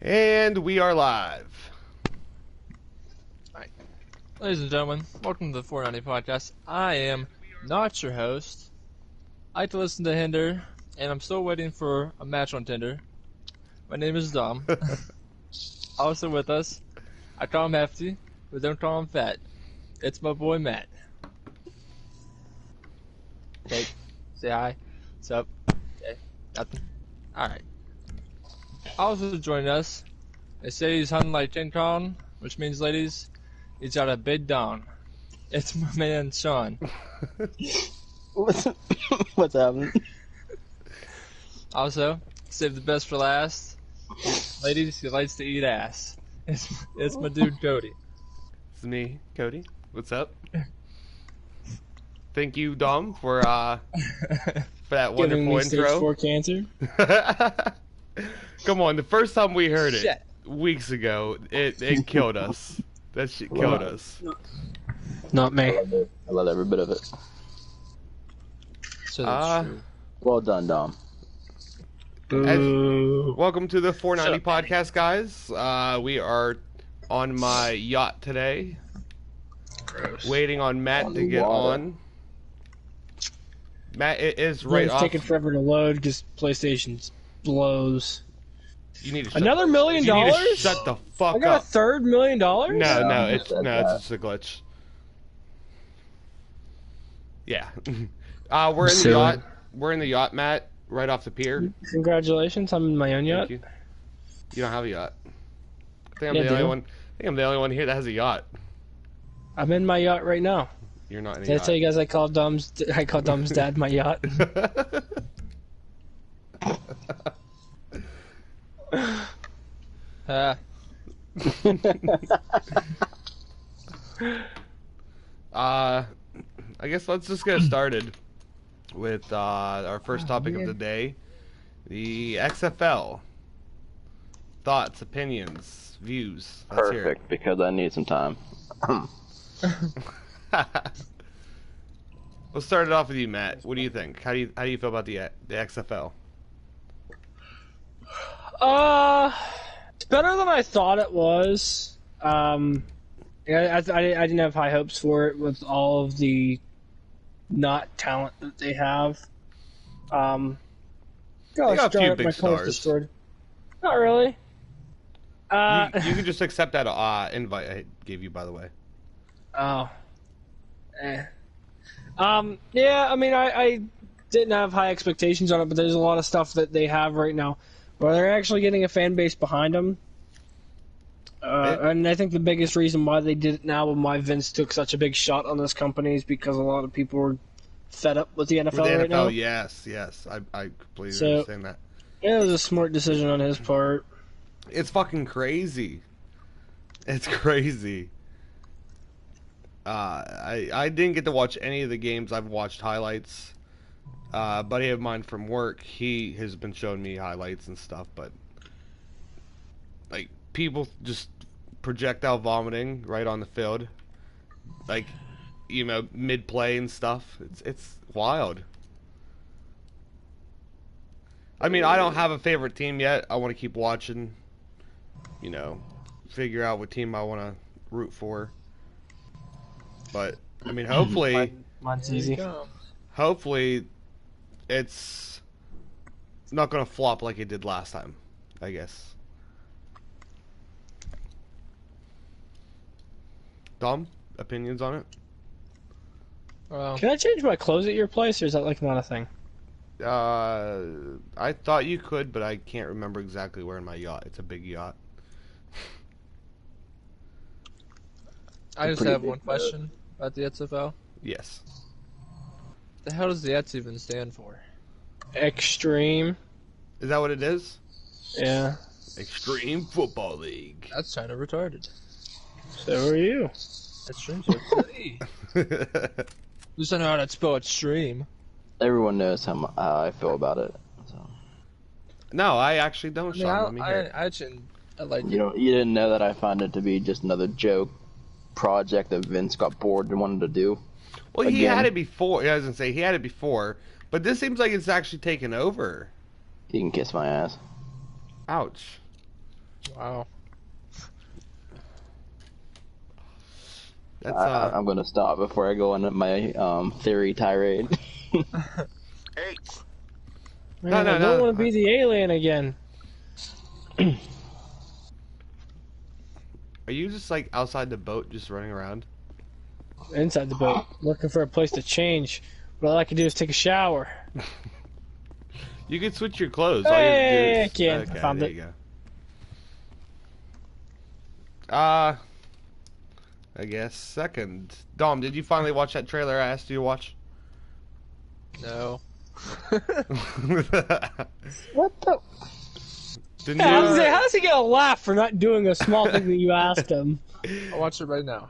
And we are live. Alright. Ladies and gentlemen, welcome to the 490 podcast. I am not your host. I like to listen to Hinder, and I'm still waiting for a match on Tinder. My name is Dom. Also with us, I call him Hefty, but don't call him Fat. It's my boy Matt. Okay, say hi. What's up? Okay, nothing. Alright. Also joining us, they say he's hunting like King Kong, which means, ladies, he's got a big dong. It's my man, Sean. What's happening? Also, save the best for last. Ladies, he likes to eat ass. It's my dude, Cody. It's me, Cody. What's up? Thank you, Dom, for that Giving wonderful me stage intro. 4 cancer. Come on, the first time we heard it weeks ago, it killed us. That shit killed us. Not me. I love every bit of it. So that's true. Well done, Dom. Welcome to the 490 podcast, guys. We are on my yacht today. Gross. Waiting on Matt to get on. Matt is right It's off. taking forever to load because PlayStation blows. You need to shut Another $1 million? You need to shut the fuck I got up. a third $1 million? No, it's just a glitch. Yeah. We're in the yacht. We're in the yacht, Matt, right off the pier. Congratulations, I'm in my own yacht. Thank you. You don't have a yacht. I think I'm Yeah, the I only do. one. I think I'm the only one here that has a yacht. I'm in my yacht right now. You're not in a Did I yacht. tell you guys I call Dom's dad my yacht? I guess let's just get started with our first topic of the day, the XFL. Thoughts, opinions, views. Let's hear it. Perfect, because I need some time. Let's start it off with you, Matt. What do you think? How do you feel about the XFL? It's better than I thought it was. Yeah, I didn't have high hopes for it with all of the not talent that they have. They got a few big stars. Destroyed. Not really. You can just accept that invite I gave you, by the way. Oh. Yeah, I mean, I didn't have high expectations on it, but there's a lot of stuff that they have right now where they're actually getting a fan base behind them. And I think the biggest reason why they did it now and why Vince took such a big shot on this company is because a lot of people were fed up with the NFL With the right NFL, now. yes. I completely So- understand that. Yeah, it was a smart decision on his part. It's fucking crazy. It's crazy. I didn't get to watch any of the games. I've watched highlights. A buddy of mine from work, he has been showing me highlights and stuff, but like people just projectile vomiting right on the field, like mid play and stuff. It's wild. I mean, I don't have a favorite team yet. I want to keep watching. Figure out what team I want to root for. But I mean, hopefully, Mine's easy. hopefully, it's not gonna flop like it did last time. I guess. Dom, opinions on it? Well, Can I change my clothes at your place, or is that like not a thing? I thought you could, but I can't remember exactly where in my yacht. It's a big yacht. I just pretty have big one question about the XFL. Yes. The hell does the X even stand for? Extreme. Is that what it is? Yeah. Extreme Football League. That's kind of retarded. So are you. Extreme. Who's know how to spell extreme? Everyone knows how I feel about it. So. No, I actually don't, Sean. Let me hear it. I like You didn't know that I find it to be just another joke project that Vince got bored and wanted to do. Well, he Again. had it before. I was gonna say he had it before, but this seems like it's actually taken over. He can kiss my ass. Ouch. Wow. That's I'm gonna stop before I go on my theory tirade. Man, No, I no, don't no. want to be the alien again. Are you just like outside the boat, just running around? Inside the boat, looking for a place to change. What I like to do is take a shower. You can switch your clothes. All you have to do Hey, is I can. okay. I found There it. you go. I guess second. Dom, did you finally watch that trailer I asked you to watch? No. What the? The Yeah, new, how does he get a laugh for not doing a small thing that you asked him? I'll watch it right now.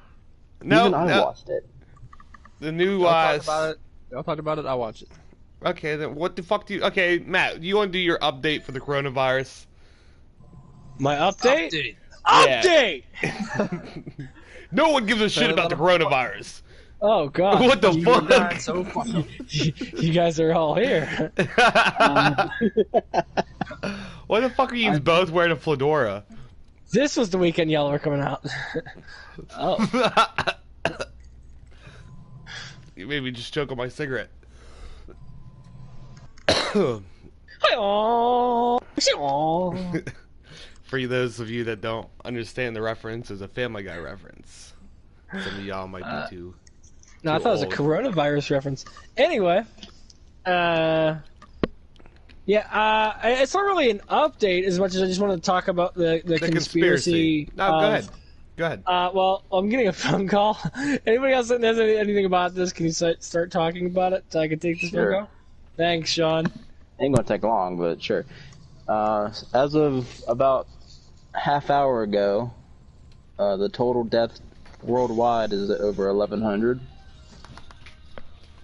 no, Even I no, watched it. the new. Y'all talk about it. Y'all talk about it. I'll watch it. Okay, then what the fuck do you? Okay, Matt, you want to do your update for the coronavirus? My update? Yeah. Update! No one gives a shit about the coronavirus. Oh, God. What the you, fuck? So funny. you guys are all here. Why the fuck are you both wearing a fedora? This was the weekend y'all were coming out. Oh. You made me just choke on my cigarette. For those of you that don't understand the reference, it's a Family Guy reference. Some of y'all might be too. No, I thought it was a old. coronavirus reference. Anyway, it's not really an update as much as I just wanted to talk about the conspiracy. No, go ahead. Go ahead. Well, I'm getting a phone call. Anybody else that knows anything about this, can you start talking about it so I can take this Sure. phone call? Thanks, Sean. Ain't gonna take long, but sure. As of about half hour ago, the total death worldwide is at over 1,100,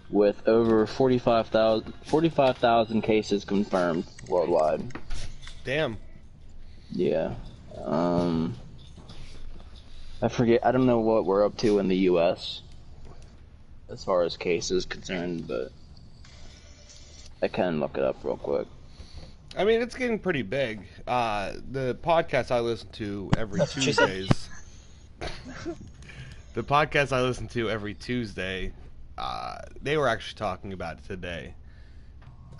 with over 45,000 cases confirmed worldwide. Damn. Yeah. I forget. I don't know what we're up to in the U.S. as far as cases concerned, but I can look it up real quick. I mean, it's getting pretty big. The podcast I listen to every That's what she said. Tuesdays. The podcast I listen to every Tuesday, they were actually talking about it today.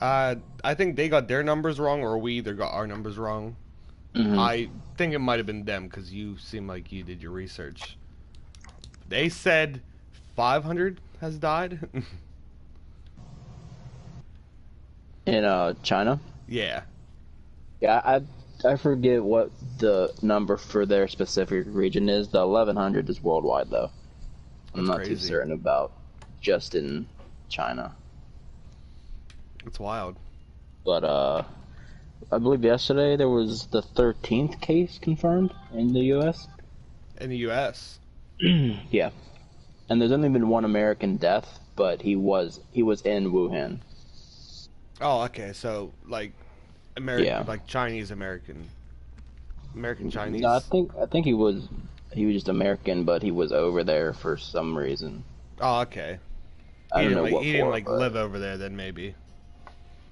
I think they got their numbers wrong, or we either got our numbers wrong. Mhm. I think it might have been them, because you seem like you did your research. They said 500 has died. In China. Yeah. Yeah, I forget what the number for their specific region is. The 1,100 is worldwide, though. I'm That's not crazy. too certain about just in China. It's wild. But I believe yesterday there was the 13th case confirmed in the U.S. In the U.S. Yeah, and there's only been one American death, but he was in Wuhan. Oh, okay. So, like, American, Yeah. like Chinese American Chinese. No, I think he was just American, but he was over there for some reason. Oh, okay. I don't know like, what he didn't for, like but live over there. Then maybe.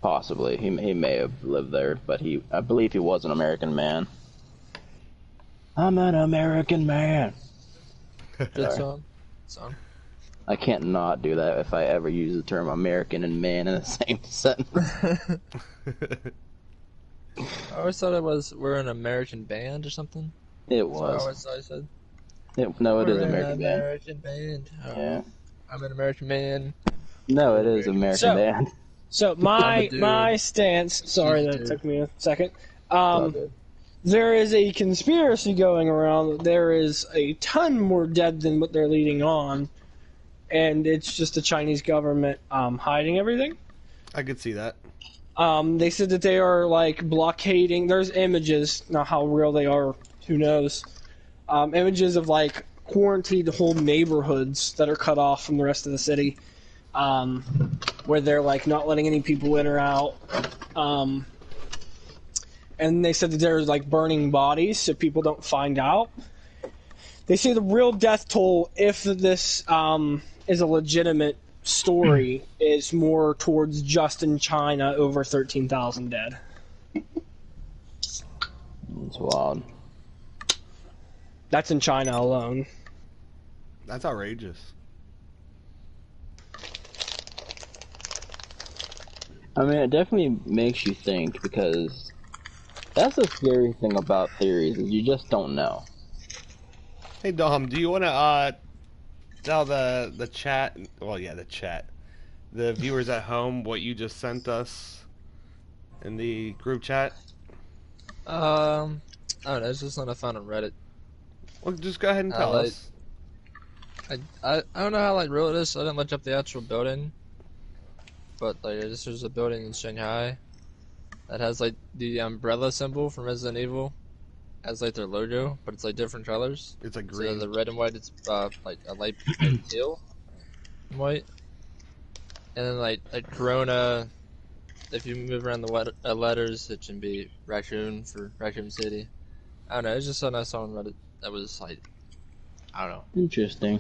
possibly he may have lived there, but I believe he was an American man. I'm an American man. Good Sorry. song. I can't not do that if I ever use the term American and man in the same sentence. I always thought we're an American band or something. It That's what I was. always thought I said. No, it is We're an American band. American band. Oh, Yeah. I'm an American man. No, it is American So- band. So I'm a dude. my stance. Sorry He's a that dude. took me a second. All good. There is a conspiracy going around that there is a ton more dead than what they're leading on, and it's just the Chinese government hiding everything. I could see that. They said that they are like blockading. There's images, now how real they are, who knows? Images of like quarantined whole neighborhoods that are cut off from the rest of the city, where they're like not letting any people in or out. And they said that they're like burning bodies so people don't find out. They say the real death toll, if this is a legitimate story, is more towards just in China, over 13,000 dead. It's wild. That's in China alone. That's outrageous. I mean, it definitely makes you think, because that's the scary thing about theories, is you just don't know. Hey Dom, do you want to tell the chat? Well, yeah, the chat, the viewers at home, what you just sent us in the group chat? I don't know. It's just something I found on Reddit. Well, just go ahead and tell us. I don't know how like real it is. So I didn't look up the actual building, but like this is a building in Shanghai that has like the umbrella symbol from Resident Evil as like their logo, but it's like different colors. It's like So green. the red and white, it's like a light teal and white, and then like Corona. If you move around the letters, it can be raccoon for Raccoon City. I don't know. It's just something I saw on Reddit that was like, I don't know. Interesting.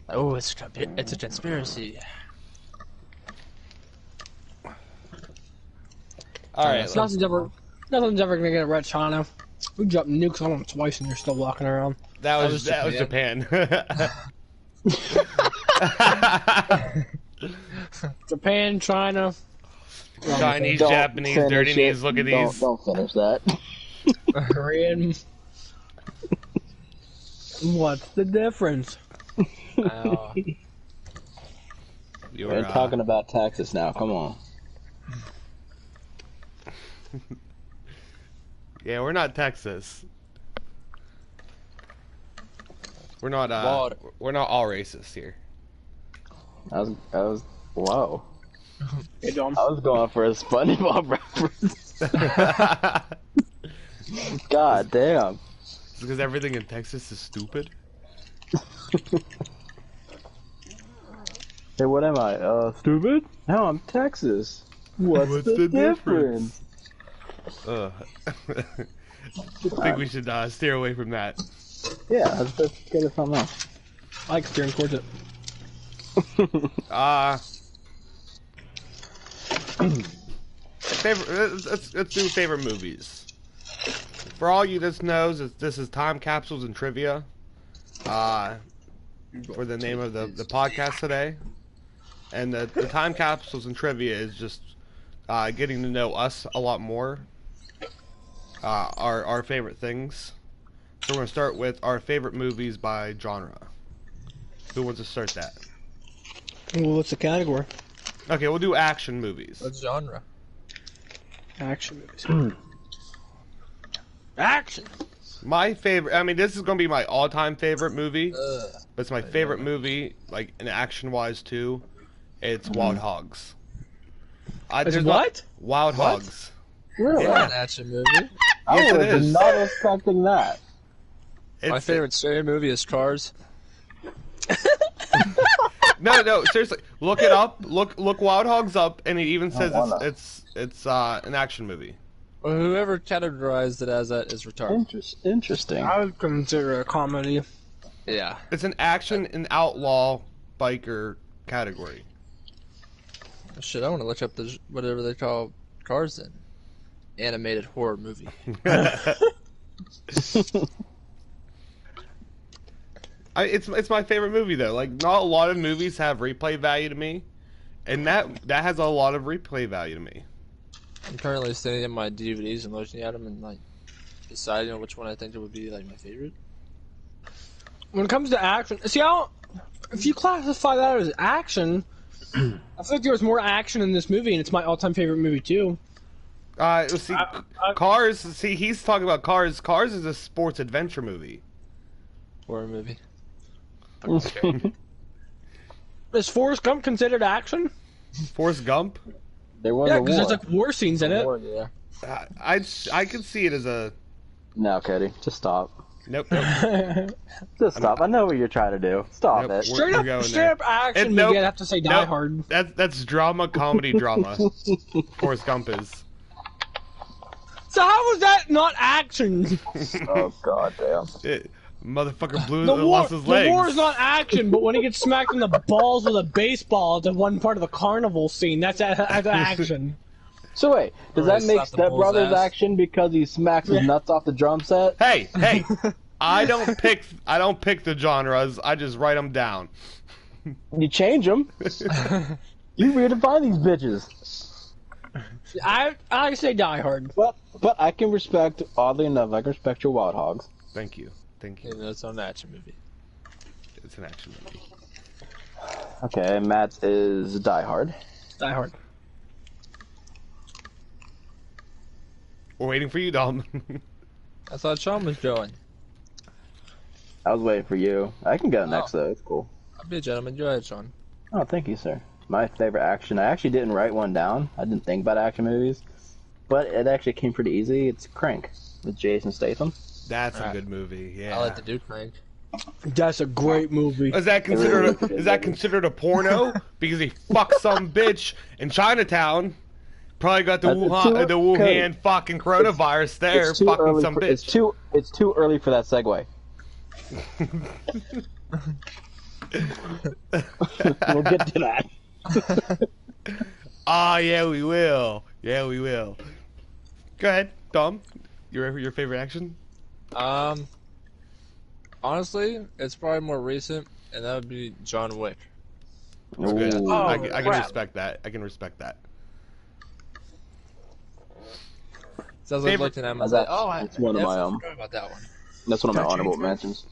Oh, it's a conspiracy. All right. Nothing's ever gonna get red China. We dropped nukes on them twice and they're still walking around. That was Japan. Japan, China, Chinese, Don't Japanese, finish dirty it. knees. Look at these. Don't finish that. Korean. What's the difference? We're talking about Texas now. Come on. Yeah, we're not Texas. We're not. We're not all racist here. I was. Whoa. Hey, Dom. I was going for a SpongeBob reference. God damn. It's because everything in Texas is stupid. Hey, what am I? Stupid? No, I'm Texas. What's the difference? I think we should steer away from that. Yeah, let's go to something else. I like steering towards it. Let's do favorite movies. For all you that knows, this is Time Capsules and Trivia. For the name of the podcast today. And the Time Capsules and Trivia is just getting to know us a lot more. Our favorite things. So we're going to start with our favorite movies by genre. Who wants to start that? Well, what's the category? Okay, we'll do action movies. What genre? Action movies. Action! My favorite, I mean, this is going to be my all-time favorite movie. But it's my favorite movie, like, in action-wise, too. It's Wild Hogs. It's what? Wild Hogs. Really? An action movie. I Yes, it was is. not expecting that. My favorite scary movie is Cars. No, seriously. Look it up. Look Wild Hogs up, and it even says it's an action movie. Well, whoever categorized it as that is retarded. Interesting. I would consider it a comedy. Yeah. It's an action and outlaw biker category. Shit, I want to look up the whatever they call Cars then. Animated horror movie. It's my favorite movie though. Like, not a lot of movies have replay value to me, and that has a lot of replay value to me. I'm currently sitting in my DVDs and looking at them and like deciding on which one I think it would be like my favorite. When it comes to action, see how if you classify that as action, I feel like there was more action in this movie, and it's my all-time favorite movie too. See, Cars. See, he's talking about Cars. Cars is a sports adventure movie. Horror movie. Is Forrest Gump considered action? Forrest Gump. There was Yeah, a because war. there's like war scenes in it. Horror, yeah. I could see it as a No, Cody, just stop. nope. Just stop. I know what you're trying to do. Stop Nope, it. we're- Straight going up there. action And movie. nope, I'd have to say Die nope. Hard. That's drama, comedy, drama. Forrest Gump is. So how was that not action? Oh god damn. Motherfucker blew The war, lost his legs. the war is not action, but when he gets smacked in the balls with a baseball at the one part of the carnival scene, that's action. So wait, does Or that he make slapped the Step bull's Brothers ass. action because he smacks his nuts off the drum set? Hey, I don't pick the genres. I just write them down. You change them. You redefine these bitches. I say Die Hard. But I can respect, oddly enough, I can respect your Wild Hogs. Thank you. Even though it's not an action movie. It's an action movie. Okay, Matt's is Die Hard. Die Hard. We're waiting for you, Dom. I thought Sean was going. I was waiting for you. I can go next though. It's cool. I'll be a gentleman. Go ahead, Sean. Oh, thank you, sir. My favorite action. I actually didn't write one down. I didn't think about action movies, but it actually came pretty easy. It's Crank with Jason Statham. That's a Alright. good movie. Yeah. I like the Duke Crank. That's a great movie. Is that considered a porno? Because he fucked some bitch in Chinatown. Probably got the Wuhan fucking coronavirus there, It's too fucking early some for, bitch. It's too early for that segue. We'll get to that. Ah, yeah, we will. Yeah, we will. Go ahead, Dom. Your favorite action? Honestly, it's probably more recent, and that would be John Wick. Okay, Ooh. I can crap. respect that. I can respect that. Sounds like Favorite- looking at him and That's- say, "Oh, I that's one of my, definitely forgot about that one." That's one of my That honorable change mentions.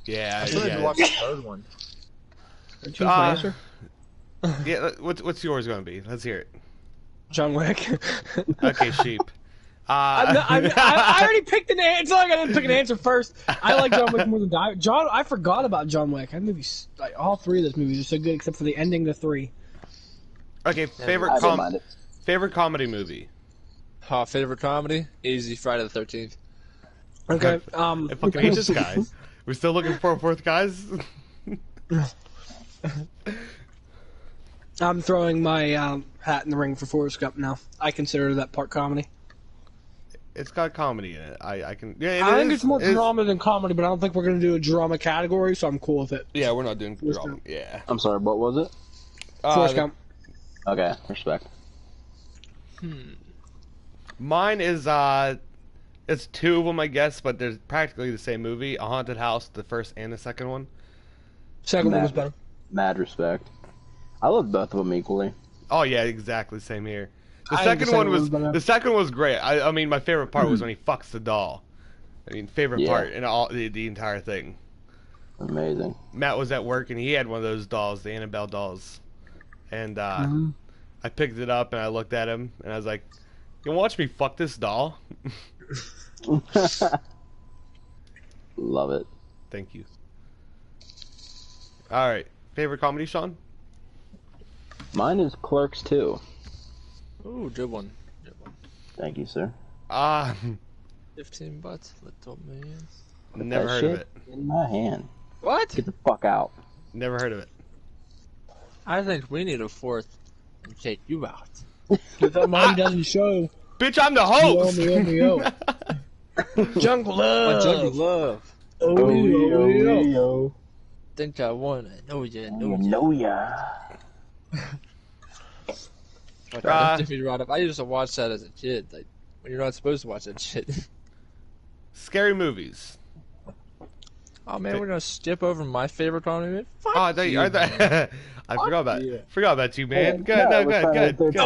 Yeah, I still need to yeah. watch the third one. Did you choose my Uh, answer? Yeah, what's yours gonna be? Let's hear it. John Wick. Okay, sheep. I already picked an answer. It's not like I didn't pick an answer first. I like John Wick more than Die. I forgot about John Wick. That movie's like all three of those movies are so good, except for the ending to 3. Okay, favorite I didn't mind it. favorite comedy movie. Favorite comedy? Easy, Friday the 13th. Okay. I fucking hate this guy. We're still looking for a fourth, guys. I'm throwing my hat in the ring for Forrest Gump now. I consider that part comedy. It's got comedy in it. I can. Yeah, I think it's more drama than comedy, but I don't think we're going to do a drama category, so I'm cool with it. Yeah, we're not doing Forrest drama. Gump. Yeah. I'm sorry, what was it? Forrest the- Gump. Okay, respect. Mine is it's two of them, I guess, but they're practically the same movie. A Haunted House, the first and the second one. Second one was better. Mad respect. I love both of them equally. Oh yeah, exactly same here. The I think second the one second was one's better. the second was great. I mean, my favorite part was when he fucks the doll. I mean, favorite Yeah. part in all the entire thing. Amazing. Matt was at work and he had one of those dolls, the Annabelle dolls, and I picked it up and I looked at him and I was like, "You watch me fuck this doll?" Love it. Thank you. All right, favorite comedy, Sean? Mine is Clerks 2. Ooh, good one. Good one. Thank you, sir. 15 butts, little man. Never That heard of shit it. in my hand. What? Get the fuck out. Never heard of it. I think we need a fourth and take you out. If that money doesn't show, Bitch, I'm the host. yo. Jungle Love. My jungle love. Oh. Think I wanna know ya, You know ya. know ya. Like, that took me right up. I used to watch that as a kid. Like, when you're not supposed to watch that shit. Scary movies. Oh man, we're gonna skip over my favorite comedy movie. Fuck Oh, I thought you. I forgot about yeah. forgot about you, man. Good, No, no, we're good, trying good, to good.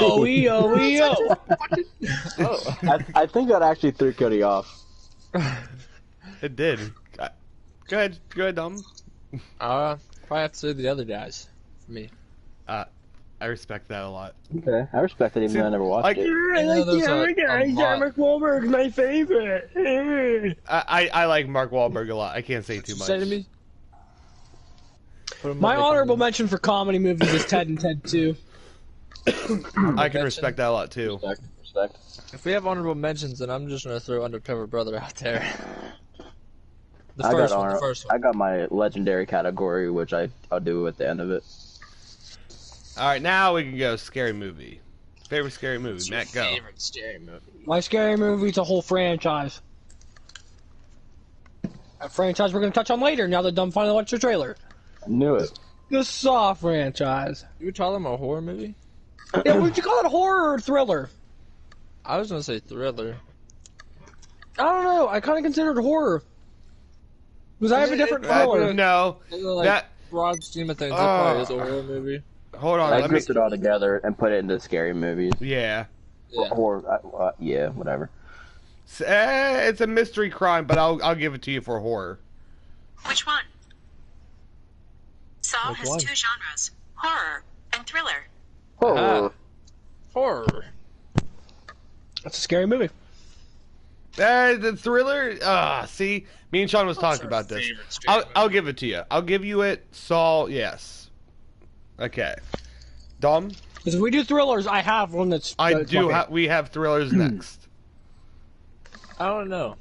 Oh. I think that actually threw Cody off. It did. Go ahead, Dom. Probably have to say the other guys for me. I respect that a lot. Okay, I respect it even though I never watched Like, it. I like those the are other guys. a lot. Mark Wahlberg's my favorite. I like Mark Wahlberg a lot. I can't say too much. Say to me. Put 'em My up, honorable make mention for comedy movies is Ted and Ted 2. I can respect that a lot too. Respect. If we have honorable mentions, then I'm just gonna throw Undercover Brother out there. The I first got one. The honor- first I one. got my legendary category, which I'll do at the end of it. All right, now we can go scary movie. Favorite scary movie, Matt? Go. Favorite scary movie. My scary movie's a whole franchise. A franchise we're going to touch on later now that Dumb finally watched the trailer. Knew it. The Saw franchise. You would call them a horror movie? Yeah, would you call it horror or thriller? I was gonna say thriller. I don't know. I kind of considered horror. Because I have a different thriller. No, Like, that. broad scheme of things, it probably is a horror movie. Hold on. I Let me. grouped it all together and put it into scary movies. Yeah. Yeah. Or yeah, whatever. It's a mystery crime, but I'll give it to you for horror. Which one? Saw Which has one? 2 genres, horror and thriller. Oh, Horror. That's a scary movie. The thriller. See, me and Sean was talking about this. I'll give it to you. I'll give you it. Saul, yes. Okay. Dom, Because if we do thrillers, I have one that's. I that's do. my favorite. We have thrillers next. I don't know.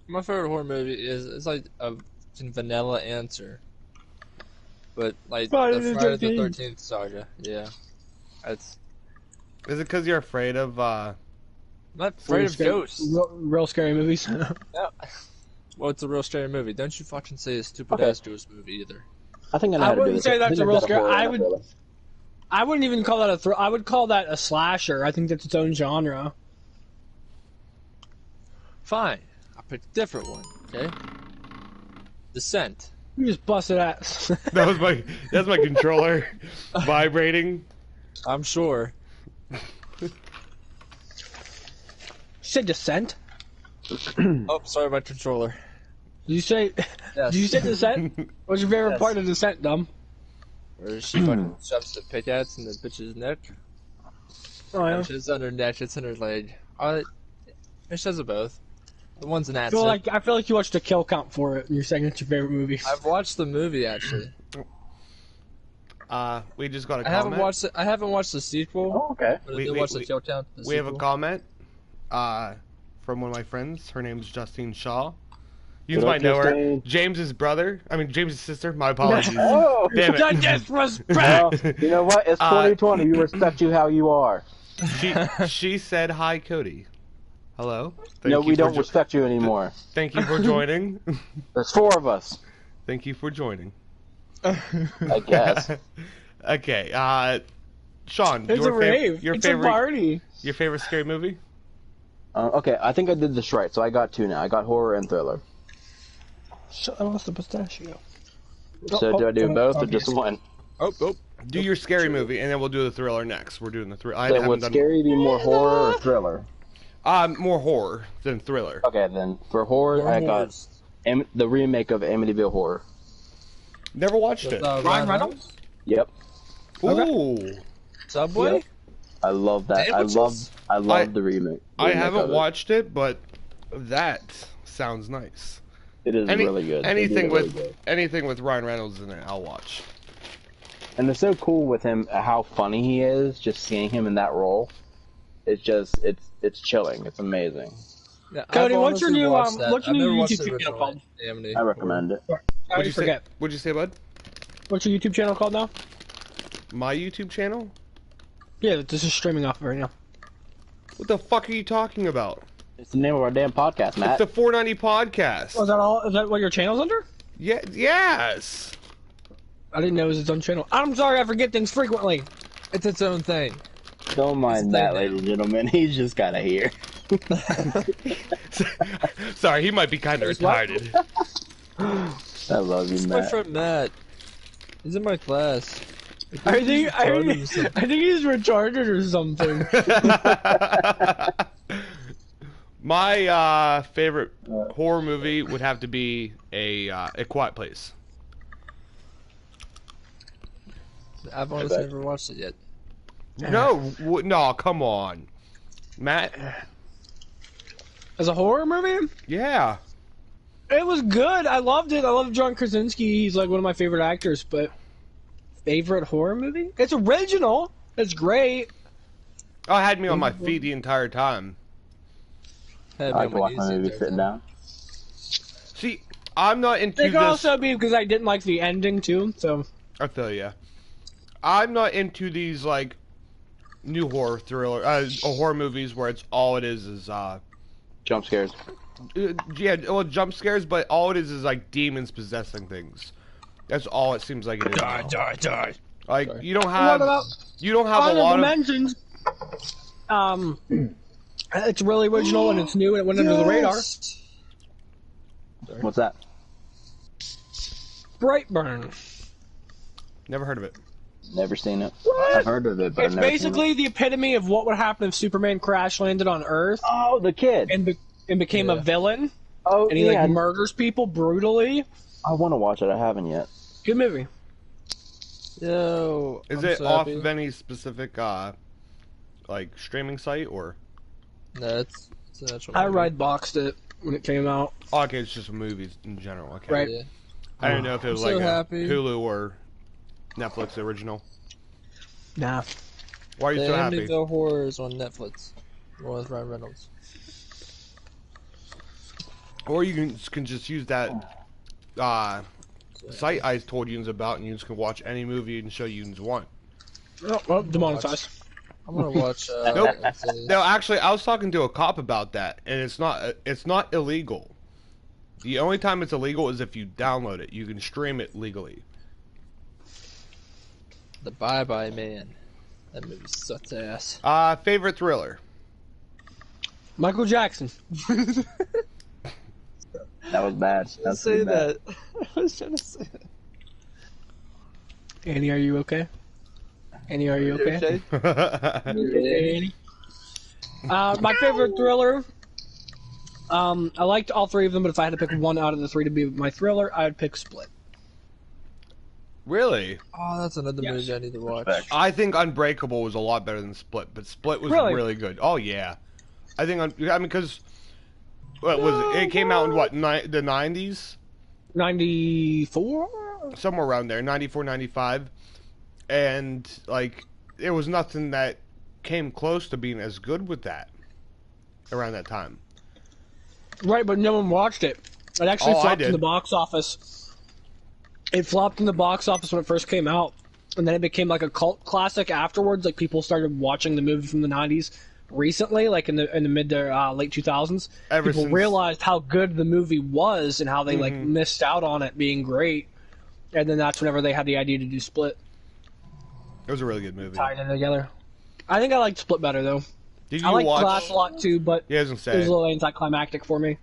My favorite horror movie is it's like a vanilla answer, but like Friday the the Friday the 13th. 13th saga. Yeah, that's. Is it because you're afraid of? I'm not afraid of Scary- ghosts. Real scary movies. No. Well, it's a real scary movie. Don't you fucking say a stupid ass ghost movie either. I think I know I how to do wouldn't this. say I that's think a I've real got scare- horror I and would- thriller. I wouldn't even call that a thriller. I would call that a slasher. I think that's its own genre. Fine, I'll pick a different one. Okay. Descent. You just busted ass. that's my controller vibrating. I'm sure. Said Descent. Oh, sorry, my controller. Did you say? Yes. Did you say Descent? What's your favorite Yes. part of Descent, Dumb? Where she fucking shoves the pickaxe in the bitch's neck. Oh, yeah. It's on her neck, it's in her leg. It says it both. The one's an I accent. feel like you watched a kill count for it. And you're saying it's your favorite movie. I've watched the movie actually. We just got a I comment. haven't watched the sequel. Oh, okay. But I We- did we- watch the we- kill count. We have a comment from one of my friends. Her name's Justine Shaw. You Good might know her. Justine. James's sister. My apologies. Oh, Damn The it. disrespect. well, you know what? It's 2020. You respect you how you are. She said, "Hi, Cody. Hello. No, you we for don't respect you anymore. Thank you for joining. There's 4 of us, Thank you for joining." I guess. Okay. Sean, It's a rave. It's a party. your favorite scary movie? Okay, I think I did this right. So I got 2 now. I got horror and thriller. I lost the pistachio. So do I do both or just yes. one? Oh. Do your scary movie, and then we'll do the thriller next. We're doing the thriller. I So haven't would done scary be more horror or thriller? more horror than thriller. Okay, then for horror, I got the remake of Amityville Horror. Never watched it. Ryan Reynolds? Yep, Ooh. Subway. Yep. I love that. Sandwiches? I love the remake. I remake haven't of it. watched it, but that sounds nice. It is really good. They Anything do it with really good. anything with Ryan Reynolds in it, I'll watch. And it's so cool with him how funny he is. Just seeing him in that role, it's chilling. It's amazing. Yeah, Cody, I've what's your honestly new, watched that. what's your I've new never watched YouTube the channel original called? Amity. I recommend it. I already forget. What'd you say, bud? What's your YouTube channel called now? My YouTube channel? Yeah, this is streaming off right now. What the fuck are you talking about? It's the name of our damn podcast, Matt. It's the 490 podcast. Oh, is that all? Is that what your channel's under? Yeah. Yes. I didn't know it was its own channel. I'm sorry, I forget things frequently. It's its own thing. Don't mind It's that, the ladies and gentlemen. He's just kind of here. Sorry, he might be kind of retarded. I love you, It's my Matt. friend Matt. He's in my class. I think retarded. I think he's retarded or something. My favorite horror movie would have to be a Quiet Place. I've honestly never watched it yet. No, come on, Matt. As a horror movie, Yeah, it was good. I loved it. I love John Krasinski. He's like one of my favorite actors. But favorite horror movie? It's original. It's great. oh, it had me on my feet the entire time. Had I me can on watch my my knees movie the sitting entire down. See, I'm not into It could this. also be because I didn't like the ending too. So I feel ya. I'm not into these like new horror thriller, horror movies where it's all it is Jump scares. yeah, well, jump scares, but all it is like demons possessing things. That's all it seems like it is. now. Die. Like you don't what have about a honorable lot of mentions? It's really original and it's new and it went under the radar. What's that? Brightburn. Never heard of it. Never seen it. What? I've heard of it, but It's I've never basically seen it. the epitome of what would happen if Superman crash landed on Earth Oh, the kid. and became a villain. Oh, And he yeah. like murders people brutally. I want to watch it. I haven't yet. Good movie. Yo. Is I'm it so off happy. of any specific like streaming site or? No, it's an actual I movie. ride boxed it when it came out. Oh, okay, it's just movies in general. Okay. Right. Yeah. I didn't know if it was I'm so like a happy. Hulu or Netflix original. Nah. Why are you The so happy? Amityville Horror is on Netflix. The one with Ryan Reynolds. Or you can just use that site I told you about, and you just can watch any movie and show you want. Oh, well, demonetized. I'm gonna watch. Nope. let's see. No, actually, I was talking to a cop about that, and it's not illegal. The only time it's illegal is if you download it. You can stream it legally. The Bye Bye Man. That movie sucks ass. Favorite thriller? Michael Jackson. That was bad. That's say pretty bad. that. I was trying to say Annie, are you okay? Annie, are you okay? that. Annie? My favorite thriller. I liked all three of them, but if I had to pick one out of the three to be my thriller, I would pick Split. Really? Oh, that's another Yes. movie I need to watch. Respect. I think Unbreakable was a lot better than Split, but Split was Really? really good. Oh yeah, I think because what was it? It came out in what the 90s, 94? somewhere around there, 94, 95, and like there was nothing that came close to being as good with that around that time. Right, but no one watched it. It actually Oh, I flopped in did. the box office. It flopped in the box office when it first came out, and then it became like a cult classic afterwards. Like people started watching the movie from the '90s recently, like in the mid to late 2000s. Ever People since- realized how good the movie was and how they like missed out on it being great, and then that's whenever they had the idea to do Split, It was a really good movie. tying it together. I think I liked Split better though. Did you I like watch? Glass a lot too, but Yeah, I was gonna it say. was a little anticlimactic for me.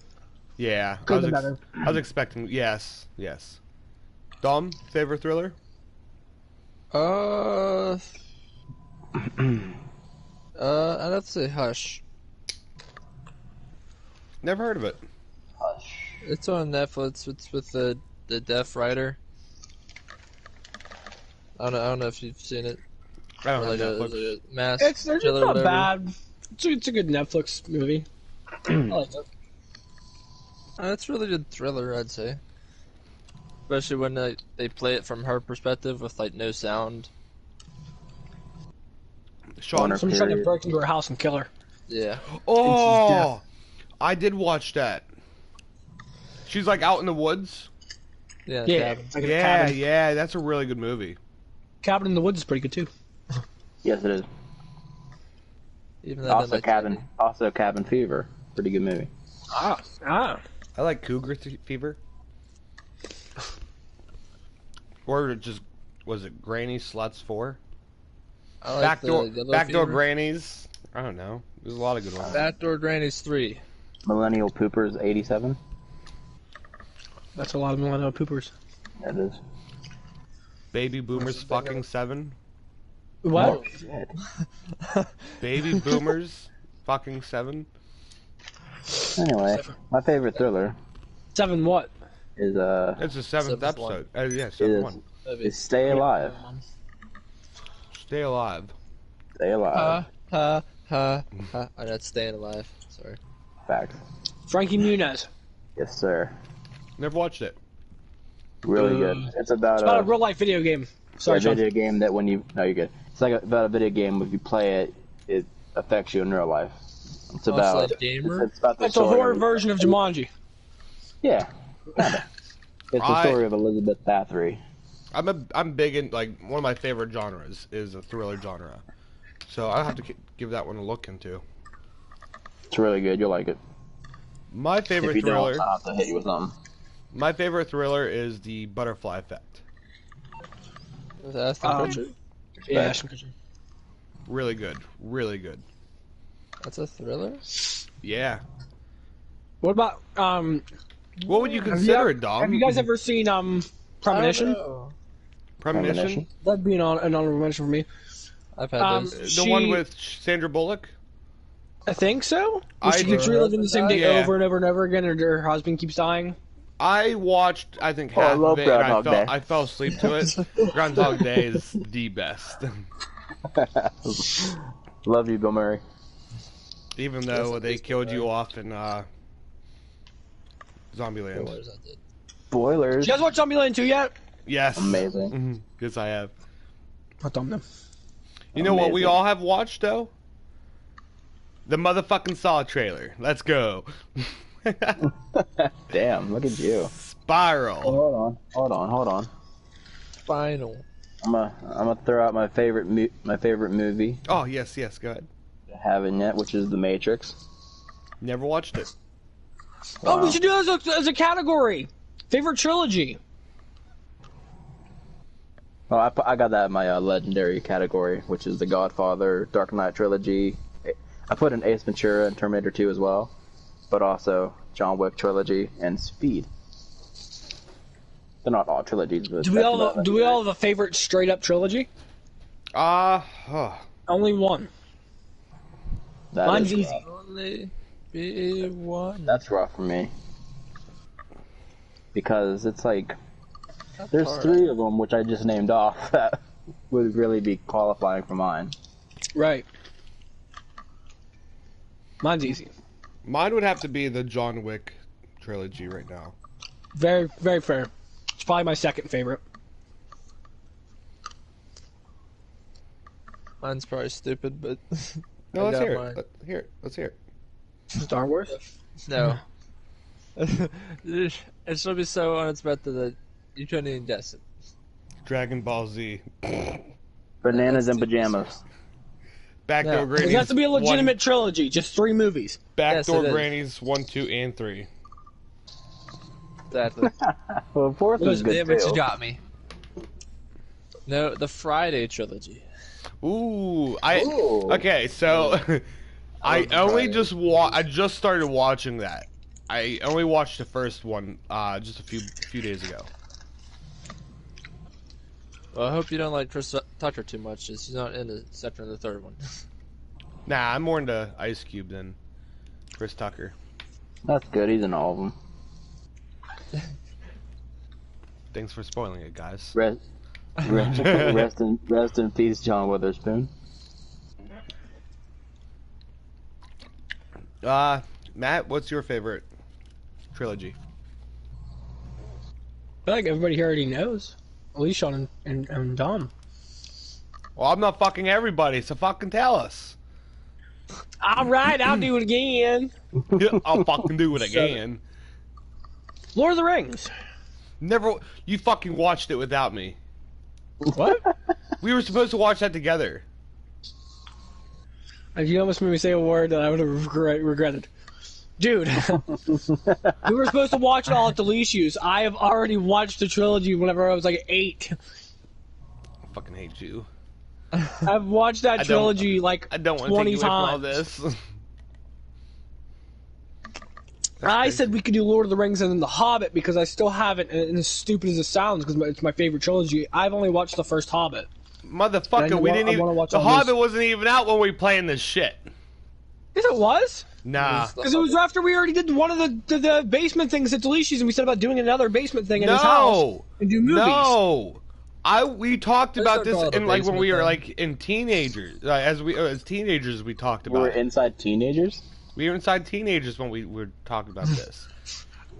Yeah, Could have been better. I was expecting. Yes. Dom, favorite thriller? I'd have to say Hush. Never heard of it. It's on Netflix. It's with the deaf writer. I don't know if you've seen it. I don't Or have like Netflix. a mass It's killer or not whatever. bad. It's a good Netflix movie. I like it. It's a really good thriller, I'd say. Especially when they play it from her perspective with like no sound. Sean. Wonder- Someone's trying to Period. break into her house and kill her. Yeah. Oh, I did watch that. She's like out in the woods. Yeah. Yeah, Cabin. it's like a Yeah, cabin. yeah, that's a really good movie. Cabin in the Woods is pretty good too. Yes, it is. Even though I didn't like Also, Cabin Fever. Pretty good movie. Ah. I like Cougar Fever. Or just was it Granny Sluts 4? I like the Backdoor Grannies. I don't know. There's a lot of good ones. Backdoor Grannies 3. Millennial Poopers 87. That's a lot of millennial poopers. That is. Baby Boomers fucking 7. What? Baby Boomers fucking 7. Anyway, my favorite thriller 7 what? is It's the 7th Seventh episode. one. Yeah, is, 7th one. is Stay Alive. Stay alive. Stay Alive. Ha. Oh, that's Staying Alive. Sorry. Facts. Frankie Muniz. Yes, sir. Never watched it. Really good. It's about It's about a real life video game. Sorry, a Sean. video game that when you no, you're good. It's like about a video game. If you play it, it affects you in real life. It's about like gamer? It's about the It's a story horror of- version of Jumanji. Yeah, kinda. It's the story of Elizabeth Bathory. I'm big in like one of my favorite genres is a thriller genre. So I'll have to give that one a look into. It's really good. You'll like it. My If favorite you thriller. don't, I'll have to hit you with something. My favorite thriller is the Butterfly Effect. With Ashton Kutcher? Yeah, Ashton Kutcher. Really good. Really good. That's a thriller? Yeah. What about What would you have you, consider ever- it, Dom? have you guys ever seen Premonition? Premonition? That'd be an honorable mention for me. I've had Um, those. The one with Sandra Bullock? I think so. I She keeps do- reliving the same day Yeah. over and over and over again, and her husband keeps dying. I watched, I think, Oh, I half love of it, and Groundhog Day. I fell asleep to it. Groundhog Day is the best. Love you, Bill Murray. Even though they killed you off in Zombieland. Spoilers, I did. Spoilers. You guys watch Zombieland 2 yet? Yes. Amazing. Mhm. Yes, I have. What them? You know what we Amazing. all have watched, though? The motherfucking Saw trailer. Let's go. Damn, look at you. Spiral. Hold on. Final. I'm gonna throw out my favorite movie. Oh, yes, go ahead. I haven't yet, which is The Matrix. Never watched it. Oh, Wow. we should do that as a category. Favorite trilogy. Oh, I got that in my legendary category, which is The Godfather, Dark Knight trilogy. I put in Ace Ventura and Terminator 2 as well, but also John Wick trilogy and Speed. They're not all trilogies, but Do we all have a favorite straight up trilogy? Only one. Mine's easy. Only be one. That's rough for me because it's like That's there's hard. 3 of them which I just named off that would really be qualifying for mine. Right. Mine's easy. Mine would have to be the John Wick trilogy right now. Very, very fair. It's probably my second favorite. Mine's probably stupid, but No, I let's got hear mine. it. Let's hear it. Star Wars? No. It should be so unexpected that you couldn't even guess it. Dragon Ball Z. Bananas and That's too pajamas. Backdoor No. Grannies. It has to be a legitimate one, trilogy, just 3 movies. Backdoor Yes, it is. Grannies 1, 2, and 3. Exactly. Well, 4th is good Damn it, you too. got me. No, the Friday trilogy. Ooh, Ooh. okay. So I love only Friday. I just started watching that. I only watched the first one just a few days ago. Well, I hope you don't like Chris Tucker too much, as he's not in the second or the third one. Nah, I'm more into Ice Cube than Chris Tucker. That's good. He's in all of them. Thanks for spoiling it, guys. Rest in peace, John Witherspoon. Matt, what's your favorite trilogy? I feel like everybody here already knows. At least Sean and Dom. Well, I'm not fucking everybody, so fucking tell us. Alright, I'll do it again. I'll fucking do it again. Lord of the Rings. Never. You fucking watched it without me. What? We were supposed to watch that together. You almost made me say a word that I would have regretted. Dude, we were supposed to watch it all at Delicious. I have already watched the trilogy whenever I was like 8. I fucking hate you. I've watched that I don't- trilogy like I don't want to 20 take you away from all times. this. I said we could do Lord of the Rings and then The Hobbit because I still haven't, and as stupid as it sounds, because it's my favorite trilogy, I've only watched the first Hobbit. Motherfucker, I we wa- didn't I even. wanna watch The all Hobbit those. wasn't even out when we playing this shit. Yes, it was. Nah. Because it was after we already did one of the basement things at Delicious, and we said about doing another basement thing in his house No. and do movies. No. We talked Let's about not this call it a in like when we were basement like in teenagers. As teenagers we talked We were about it. inside teenagers. We were inside teenagers when we were talking about this.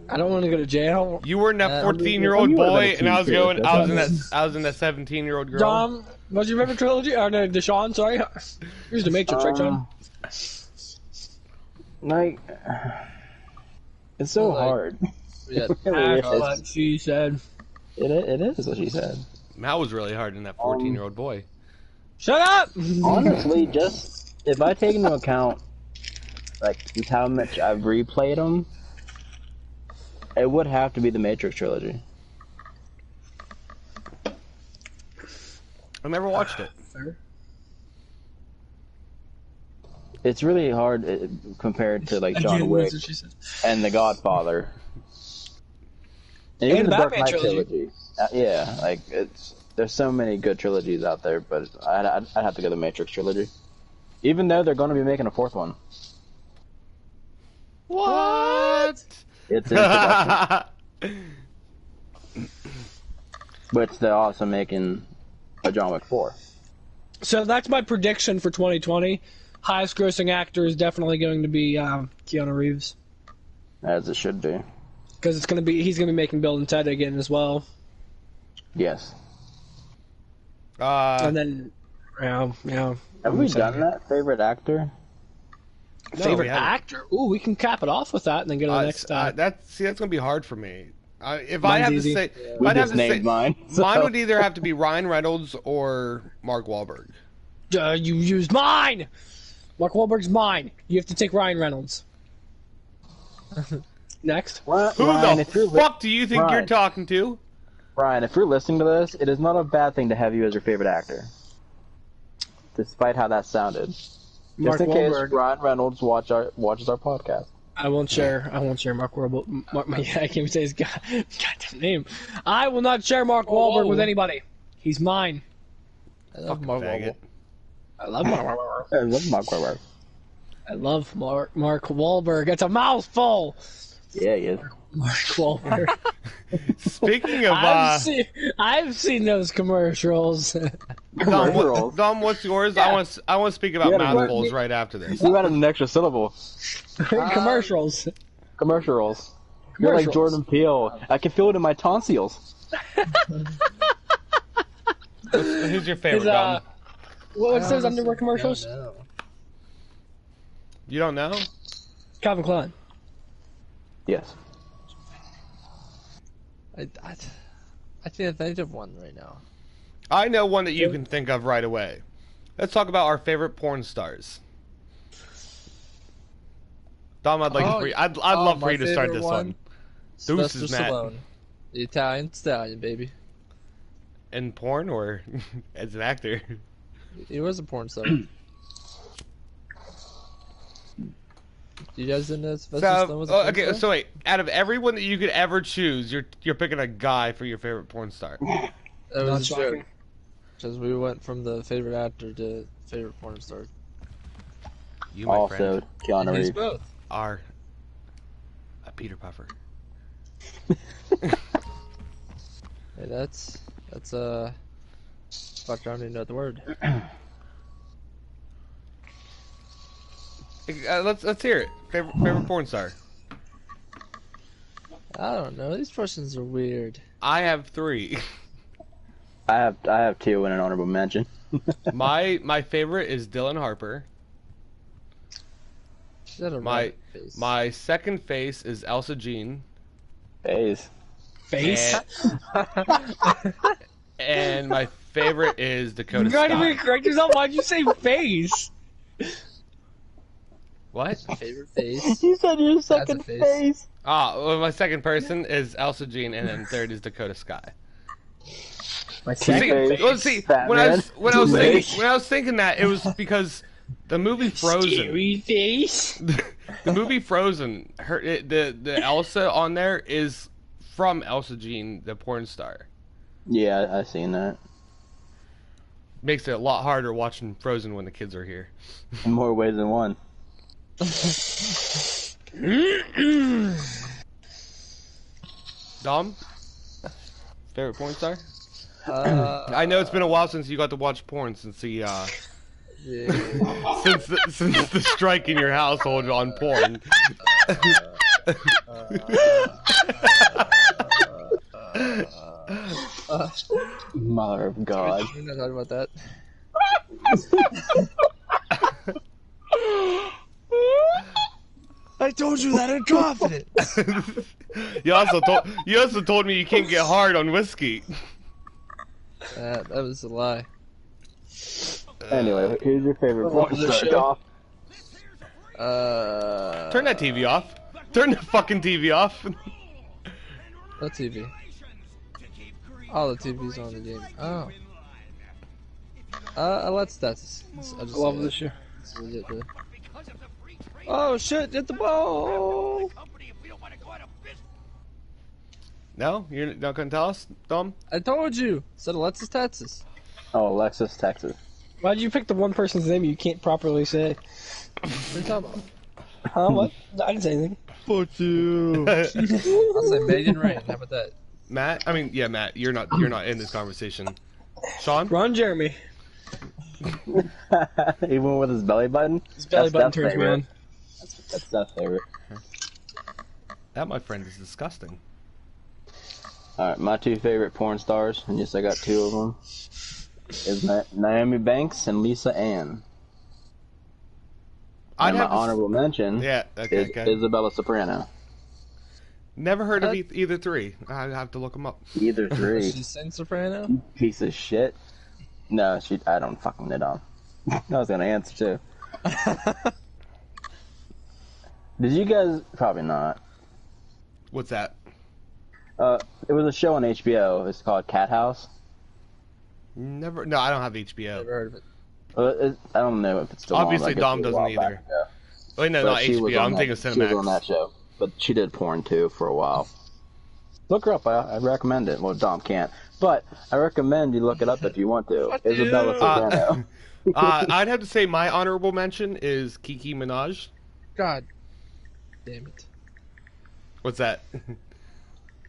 I don't want to go to jail. You were in that I mean, 14-year-old you would've boy, been a and I was teen going. too, I was in that's that. I was in that 17-year-old girl. Dom, what's your favorite trilogy? Or no, Deshaun, sorry. Here's the Matrix, right, John? Like, it's so Well, like- hard. Yeah, It That's is. what she said. It is what she said. That was really hard in that 14-year-old boy. Shut up! Honestly, just if I take into account like just how much I've replayed them, it would have to be the Matrix trilogy. I never watched it. Fair. it's really hard compared to like John Again, Wick that's what she said. and The Godfather. And even And the the Dark Batman Knight trilogy. trilogy. Yeah, like there's so many good trilogies out there, but I'd have to go the Matrix trilogy. Even though they're going to be making a fourth one. What? It's in production. Which they're also making a John Wick 4. So that's my prediction for 2020. Highest grossing actor is definitely going to be Keanu Reeves. As it should be. Because he's going to be making Bill and Ted again as well. Yes. And then, yeah. Have we done that? Favorite actor? No, Favorite we haven't. actor? Ooh, we can cap it off with that and then go to the next. That's gonna be hard for me. If I have to easy. say, if We I'd have just to say, named mine. so- mine would either have to be Ryan Reynolds or Mark Wahlberg. You used mine! Mark Wahlberg's mine. You have to take Ryan Reynolds. Next. Who Ryan, the if you're fuck do you think you're Ryan. talking to? Ryan, if you're listening to this, it is not a bad thing to have you as your favorite actor. Despite how that sounded. Mark Just in case Wahlberg. Ryan Reynolds watches our podcast. I won't share Mark Wahlberg. I can't even say his goddamn name. I will not share Mark Wahlberg with anybody. He's mine. I love Fucking Mark faggot. Wahlberg. I love Mark Wahlberg. I love Mark Wahlberg. I love Mark Wahlberg. It's a mouthful. Yeah, he is. Mark Wahlberg. Speaking of, I've seen those commercials. Dom, what's yours? Yeah. I want to speak about Yeah, mouthfuls right after this. You added an extra syllable. Commercials. Commercials. You're like Jordan Peele. I can feel it in my tonsils. Who's your favorite, His, Dom? what's those underwear commercials? You don't know? Calvin Klein. Yes. I can't think of one right now. I know one that you can think of right away. Let's talk about our favorite porn stars. Dom, I'd love for my you to start favorite this one. Deuce Sylvester is Matt. Stallone, the Italian stallion, baby. In porn or as an actor? He was a porn star. You guys didn't know Sylvester Stallone was a porn okay, star? so wait. Out of everyone that you could ever choose, you're picking a guy for your favorite porn star. That Not was a shocking. joke. Because we went from the favorite actor to favorite porn star. You, my Also, friend, Keanu And he's Reeves. both. are a Peter Puffer. Hey, that's fuck, I don't even know the word. Let's hear it. Favorite porn star. I don't know. These questions are weird. I have 3. I have 2 in an honorable mention. My favorite is Dylan Harper. She's got a My rabbit face. my second face is Elsa Jean. Face. Face. And my favorite is Dakota You gotta Scott. even correct yourself. Why'd you say face? What? favorite face. You said your second face. Well, my second person is Elsa Jean, and then third is Dakota Sky. My See, second face. well, see, Fat when man. I was thinking that, it was because the movie Frozen. Scary face. The movie Frozen. The Elsa on there is from Elsa Jean, the porn star. Yeah, I seen that. Makes it a lot harder watching Frozen when the kids are here. In more ways than one. Dom, favorite porn star? I I know it's been a while since you got to watch porn since the yeah. since the strike in your household on porn. Mother of God. We're not talking about that. I told you that in confidence. You also told me you can't get hard on whiskey. That was a lie. Anyway, who's your favorite porn star? Turn that TV off. Turn the fucking TV off. What TV? Oh, the TV's on the game. Oh. Let's. I just Love say this it. show. It's legit good. Oh shit! Get the ball. No, you're not gonna tell us, Dom? I told you. Said Alexis, Texas. Oh, Alexis, Texas. Why did you pick the one person's name you can't properly say? What are you talking about? Huh? What? I didn't say anything. Fuck you. I'll say Megan Rain. How about that? Matt? I mean, yeah, Matt. You're not in this conversation. Sean? Ron Jeremy. Even with his belly button? His belly That's button Steph's turns me favorite. on. That's Steph's favorite. That, my friend, is disgusting. Alright, my two favorite porn stars, and yes, I got two of them, is Naomi Banks and Lisa Ann. And my honorable mention Yeah, okay, is okay. Isabella Soprano. Never heard of either three. I have to look them up. Either three. She's Saint Soprano. Piece of shit. No, I don't fucking know. I was gonna answer too. Did you guys? Probably not. What's that? It was a show on HBO. It's called Cat House. Never. No, I don't have HBO. Never heard of it. I don't know if it's still Obviously, on. Like, Dom it was a doesn't while either. back ago. Wait, no, But not she was HBO. on I'm thinking that, She was on Cinemax. that show, but she did porn too for a while. Look her up. I recommend it. Well, Dom can't, but I recommend you look it up if you want to. Fuck Isabella you. Soprano. I'd have to say my honorable mention is Kiki Minaj. God damn it. What's that?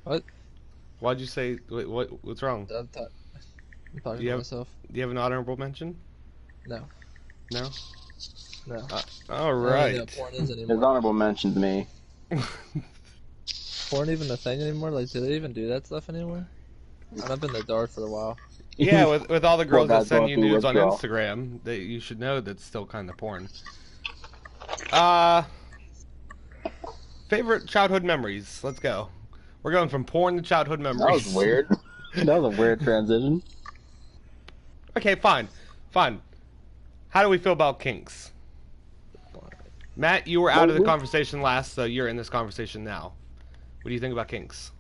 What? Why'd you say? What's wrong? I'm talking You to have- myself. Do you have an honorable mention? No. No. No. All I don't even know right. what porn is His anymore. honorable mentioned me. Porn even a thing anymore? Like, do they even do that stuff anymore? I've been in the dark for a while. Yeah, with all the girls that guys send going you through nudes on withdrawal. Instagram, you should know that's still kind of porn. Favorite childhood memories. Let's go. We're going from porn to childhood That memories. was weird. That was a weird transition. Okay, fine. How do we feel about kinks? Matt, you were out of the conversation last, so you're in this conversation now. What do you think about kinks?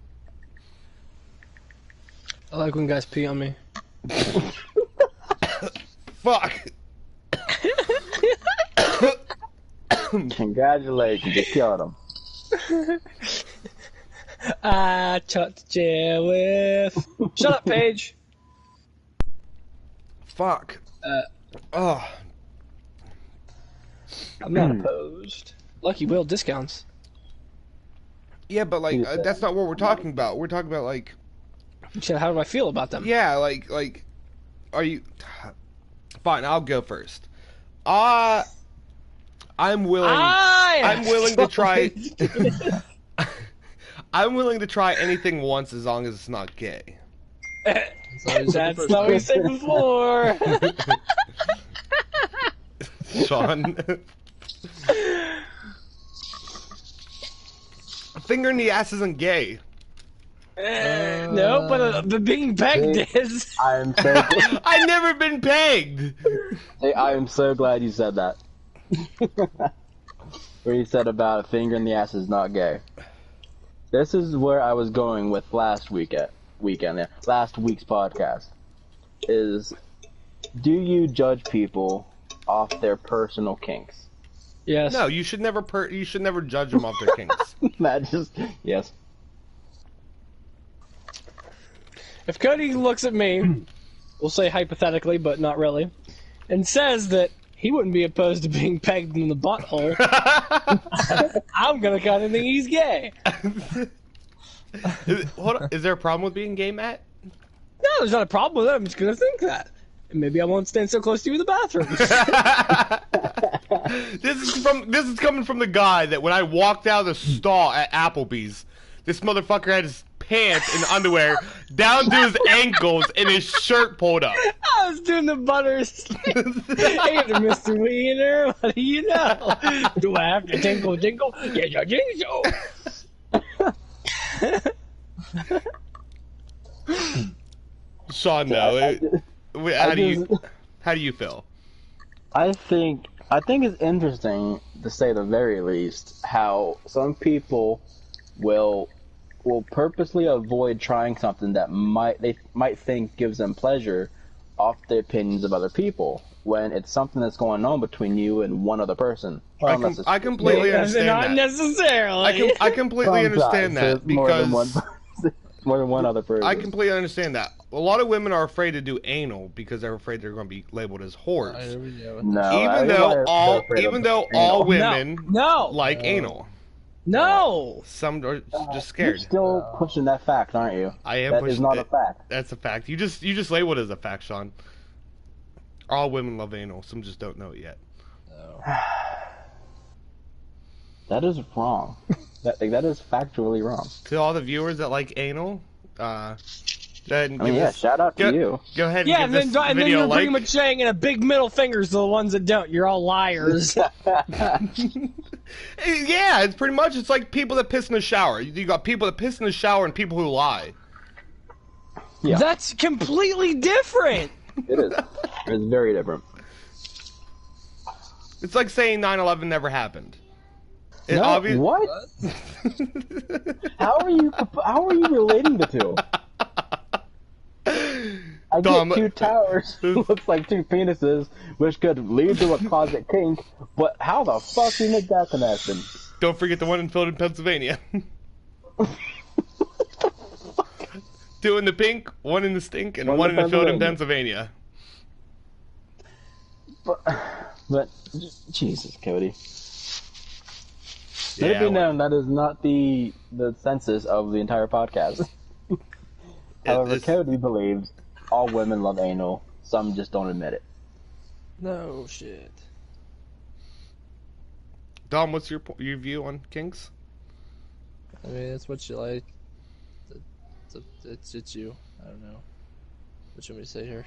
I like when guys pee on me. Fuck! Congratulations, you killed him. I chucked the chair with. Shut up, Paige. Fuck. Uh, Oh. I'm not opposed. Lucky Will discounts. Yeah, but like that's not what we're talking about. We're talking about like, You said, how do I feel about them? yeah, like, are you? Fine, I'll go first. I'm willing. I'm willing to try. I'm willing to try anything once as long as it's not gay. That's not what we said before. Sean. A finger in the ass isn't gay. No, but being pegged is. I am so. I've never been pegged. I am so glad you said that. Where you said about a finger in the ass is not gay. This is where I was going with last week's podcast. Is, do you judge people off their personal kinks? Yes. No, you should never. You should never judge them off their kinks. That just yes. If Cody looks at me, we'll say hypothetically, but not really, and says that he wouldn't be opposed to being pegged in the butthole, I'm gonna kind of think he's gay. Hold on. Is there a problem with being gay, Matt? No, there's not a problem with it. I'm just gonna think that. And maybe I won't stand so close to you in the bathroom. This is coming from the guy that when I walked out of the stall at Applebee's, this motherfucker had his pants and underwear down to his ankles and his shirt pulled up. I was doing the butters. Hey, Mr. Wiener, what do you know? Do I have to tinkle, tinkle? Yes, I think so. Sean, no. How do you feel? I think it's interesting, to say the very least, how some people will purposely avoid trying something that they might think gives them pleasure off the opinions of other people. when it's something that's going on between you and one other person. I completely understand Not that. necessarily. I completely understand that more than one, because more than one other person. I completely understand that. A lot of women are afraid to do anal because they're afraid they're going to be labeled as whores. Here we go. No, Even though all women No. like anal, No. some are just You're scared. still pushing that fact, aren't you? I am That pushing is not it. a fact. That's a fact. You just labeled it as a fact, Sean. All women love anal. Some just don't know it yet. That is wrong. that is factually wrong. To all the viewers that like anal, Shout out to you. Go ahead and Yeah, give and this then video you're a like. pretty much saying in a big middle fingers to the ones that don't. You're all liars. Yeah, it's pretty much. It's like people that piss in the shower. You got people that piss in the shower and people who lie. Yeah. That's completely different. It is. It's very different. It's like saying 9/11 never happened. What? How are you relating the two? I get two towers, looks like two penises, which could lead to a closet kink, but how the fuck do you make that connection? Don't forget the one in Philadelphia, Pennsylvania. Two in the pink, one in the stink, and one in the Philadelphia, Pennsylvania. But Jesus, Cody. Let Yeah, it be known that is not the census of the entire podcast. However, Cody believes all women love anal. Some just don't admit it. No shit. Dom, what's your view on kinks? I mean, it's what you like. It's you. I don't know. What should we say here?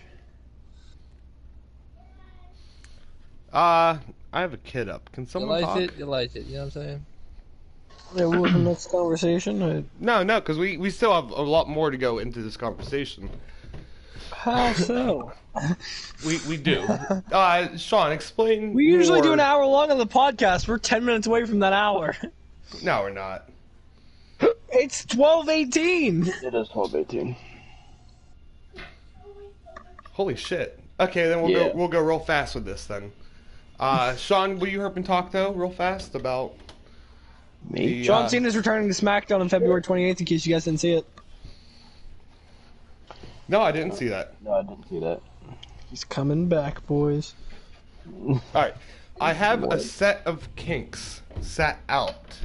I have a kid up. Can someone You like talk? it, you like it. You know what I'm saying? Yeah, what was the next conversation? No, because we still have a lot more to go into this conversation. How so? We do. Sean, explain. We usually do more. an hour long on the podcast. We're 10 minutes away from that hour. No, we're not. It's 12:18. It is 12:18. Holy shit. Okay, then we'll go real fast with this then. Sean, will you help and talk though, real fast about Me? John Cena's returning to SmackDown on February 28th. In case you guys didn't see it, No, I didn't see that. No, I didn't see that. he's coming back, boys. All right, I have a set of kinks set out,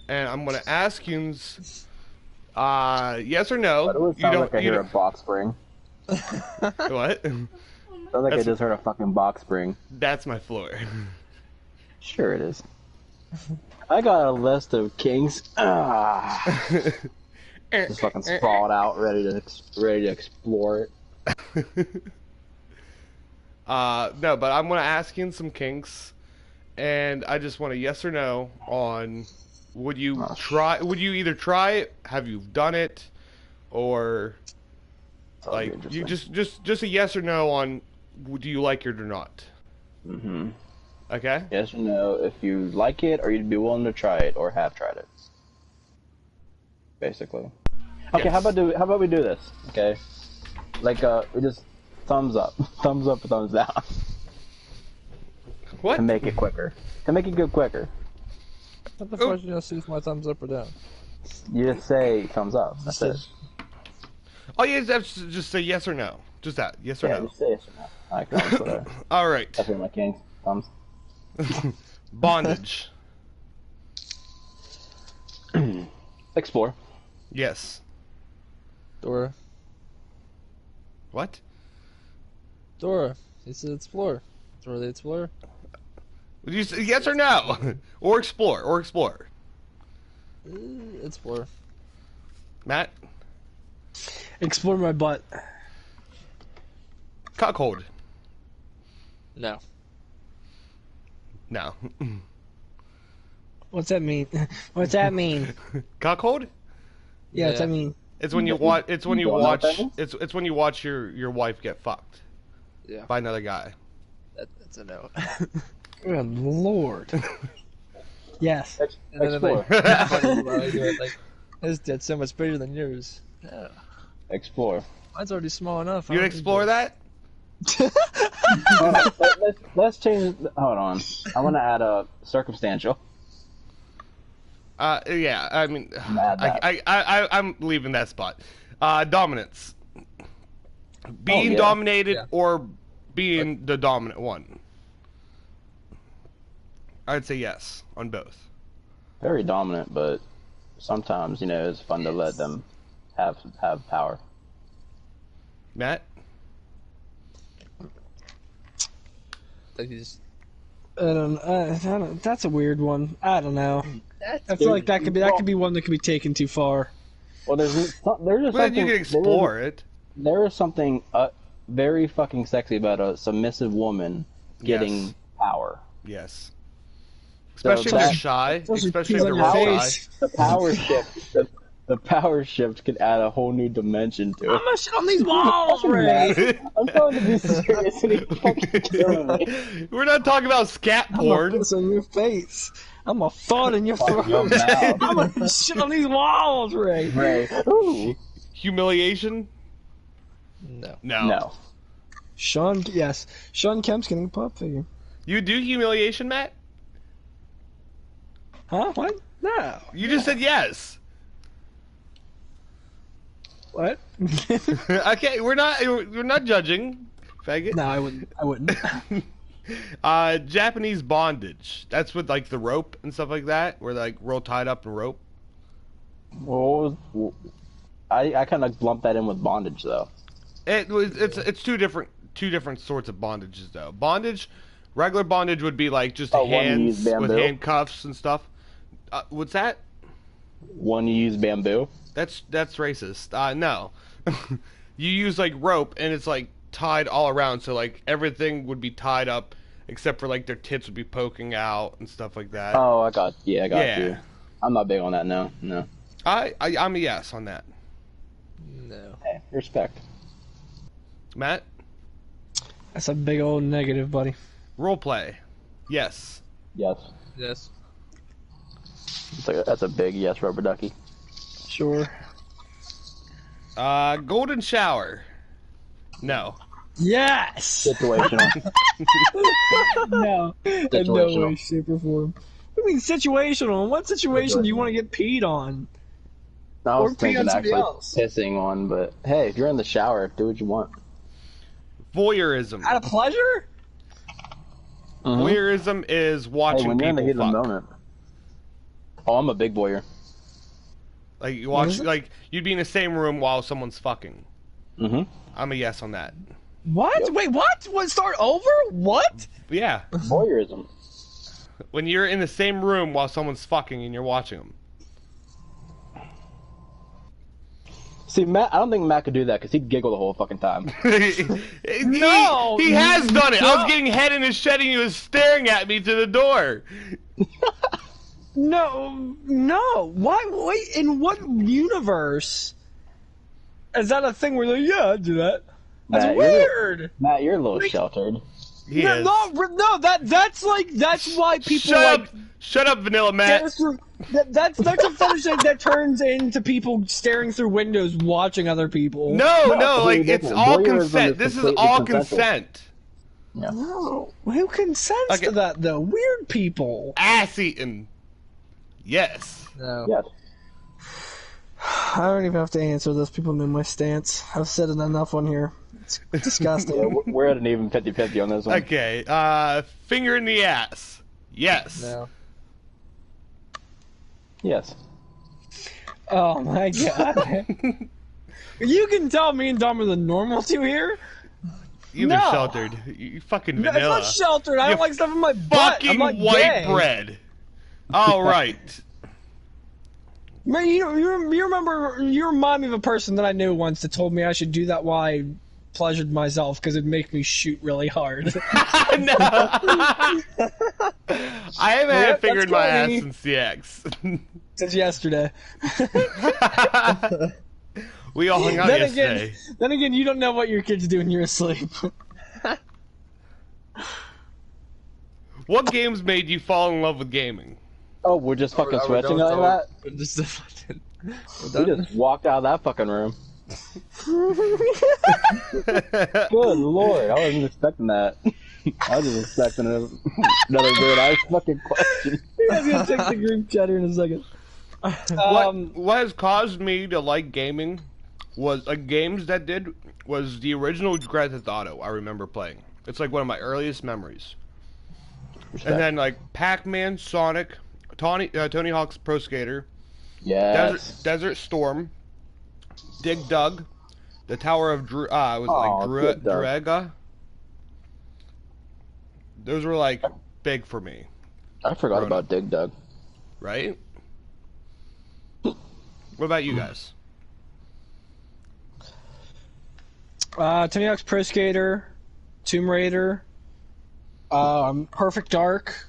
and I'm gonna ask you, yes or no. But it would sound like I hear a box spring. What? Sounds like I just heard a fucking box spring. That's my floor. Sure it is. I got a list of kings. Just fucking sprawled out, ready to explore it. No, but I'm gonna ask you some kinks, and I just want a yes or no on would you try? Would you either try it? Have you done it? Or like you just a yes or no on do you like it or not? Mm-hmm. Okay. Yes or no if you like it or you'd be willing to try it or have tried it. Basically. Okay, Yes. how about we do this? Okay. Like we just thumbs up. Thumbs up or thumbs down. What? To make it quicker. To make it go quicker. What the fuck you gonna see if my thumbs up or down? You just say thumbs up. That's it. Oh, you have to just say yes or no. Just that. Yes or Yeah, no. just say yes or no. I can put a All right. that's my kings. Thumbs. Bondage. Explore. Yes. Dora. What? Dora. He said explore. Dora the Explorer. Would you say yes or no? Or explore. Or explore. Explore. Matt? Explore my butt. Cuckold. No. No. What's that mean? What's that mean? Cuckold? Yeah, what's that mean? It's when you watch. It's when you Don't know watch. what that means? It's when you watch your wife get fucked Yeah. by another guy. That's a no. Good lord. Yes. And then Explore. like, his dad's so much bigger than yours. Yeah. Explore. Mine's already small enough. I You'd don't need explore that? Let's change. Hold on. I want to add a circumstantial. Yeah. I mean, Add that. I'm leaving that spot. Dominance. Being yeah. dominated Yeah. or being the dominant one. I'd say yes on both. Very dominant, but sometimes it's fun to let them have power. Matt? Like he's I don't. That's a weird one. I don't know. I feel like that could be one that could be taken too far. Well, there's just Well, something. you can explore it. There is something very fucking sexy about a submissive woman getting Yes. power. Yes. So Especially if they're that- shy. Especially if peas they're on your real shy. face. The power shift. The power shift could add a whole new dimension to I'm it. gonna shit on these walls, Ray. I'm trying to be serious, and he fucking killing me. We're not talking about scat I'm gonna porn. piss on your face. I'm gonna fart in your Fuck your throat. mouth. I'm gonna shit on these walls, Ray. Ray. Ooh. Humiliation? no. No. Sean Kemp's getting a pop figure. You do humiliation, Matt? Huh? What? No. You just said yes. What? Okay, we're not judging, faggot. No, I wouldn't. Japanese bondage. That's with like the rope and stuff like that, where they're like real tied up in rope. Well, I kind of lumped that in with bondage, though. It's two different sorts of bondages though. Regular bondage would be like just Oh, one you hands use bamboo? with handcuffs and stuff. What's that? One you use bamboo. That's racist. No. You use like rope and it's like tied all around, so like everything would be tied up except for like their tits would be poking out and stuff like that. Oh, I got Yeah. you. I'm not big on that. No. I'm a yes on that. No. Hey, respect. Matt? That's a big old negative, buddy. Role play. Yes. Yes. Yes. That's a big yes, rubber ducky. Sure. Golden shower. No. Yes. Situational. No. In no Situational. way, shape, or form. What do you mean situational? In what situation do you want to get peed on? I was Or pee on thinking somebody actually else. pissing on, but hey, if you're in the shower, do what you want. Voyeurism. Out of pleasure? Voyeurism is Hey, watching when you're in the people heat of fuck. the moment. Oh, I'm a big voyeur. Like you What watch, is it? like you'd be in the same room while someone's fucking. Mm-hmm. I'm a yes on that. What? Yep. Wait, what? What? Start over? What? But yeah, Voyeurism. when you're in the same room while someone's fucking and you're watching them. See, Matt, I don't think Matt could do that because he'd giggle the whole fucking time. No! he has done it. I No. was getting head in his shed and he was staring at me to the door. No. Why? Wait, in what universe is that a thing where they're like, yeah, I'd do that? That's Matt, weird. Matt, you're a little Like- sheltered. He No, is. no, that's why people Shut up, Vanilla Matt. that's a fetish that turns into people staring through windows watching other people. No, No, no, like completely it's different. all Voyeurism consent. is This is completely all consensual. consent. No. Who consents Okay. to that though? Weird people. Ass eating. Yes. No. Yes. I don't even have to answer this. People know my stance. I've said it enough on here. It's disgusting. Yeah, we're at an even 50-50 on this one. Okay. Finger in the ass. Yes. No. Yes. Oh my god. You can tell me and Dom are the normal two here. You're No. sheltered. You fucking No, vanilla. it's not sheltered. I You don't like stuff in my butt. Fucking I'm not white gay. bread. All right. Man, you remember, you remind me of a person that I knew once that told me I should do that while I pleasured myself because it'd make me shoot really hard. No. I haven't had a Yep, finger that's in my ass funny. since the X. Since yesterday. We all hung out yesterday. Then again, you don't know what your kids do when you're asleep. What games made you fall in love with gaming? Oh, we're just fucking Are we switching done like that? with this? We're We done? just walked out of that fucking room. Good lord, I wasn't expecting that. I was just expecting another weird ice fucking question. I'm gonna check the group chat here in a second. What has caused me to like gaming was games that was the original Grand Theft Auto. I remember playing. It's like one of my earliest memories. Respect. And then like Pac-Man, Sonic, Tony Hawk's Pro Skater, Yes. Desert Storm, Dig Dug, the Tower of Dig Dug. Druaga. Those were like big for me. I forgot about Dig Dug. Right? What about you guys? Tony Hawk's Pro Skater, Tomb Raider, Perfect Dark,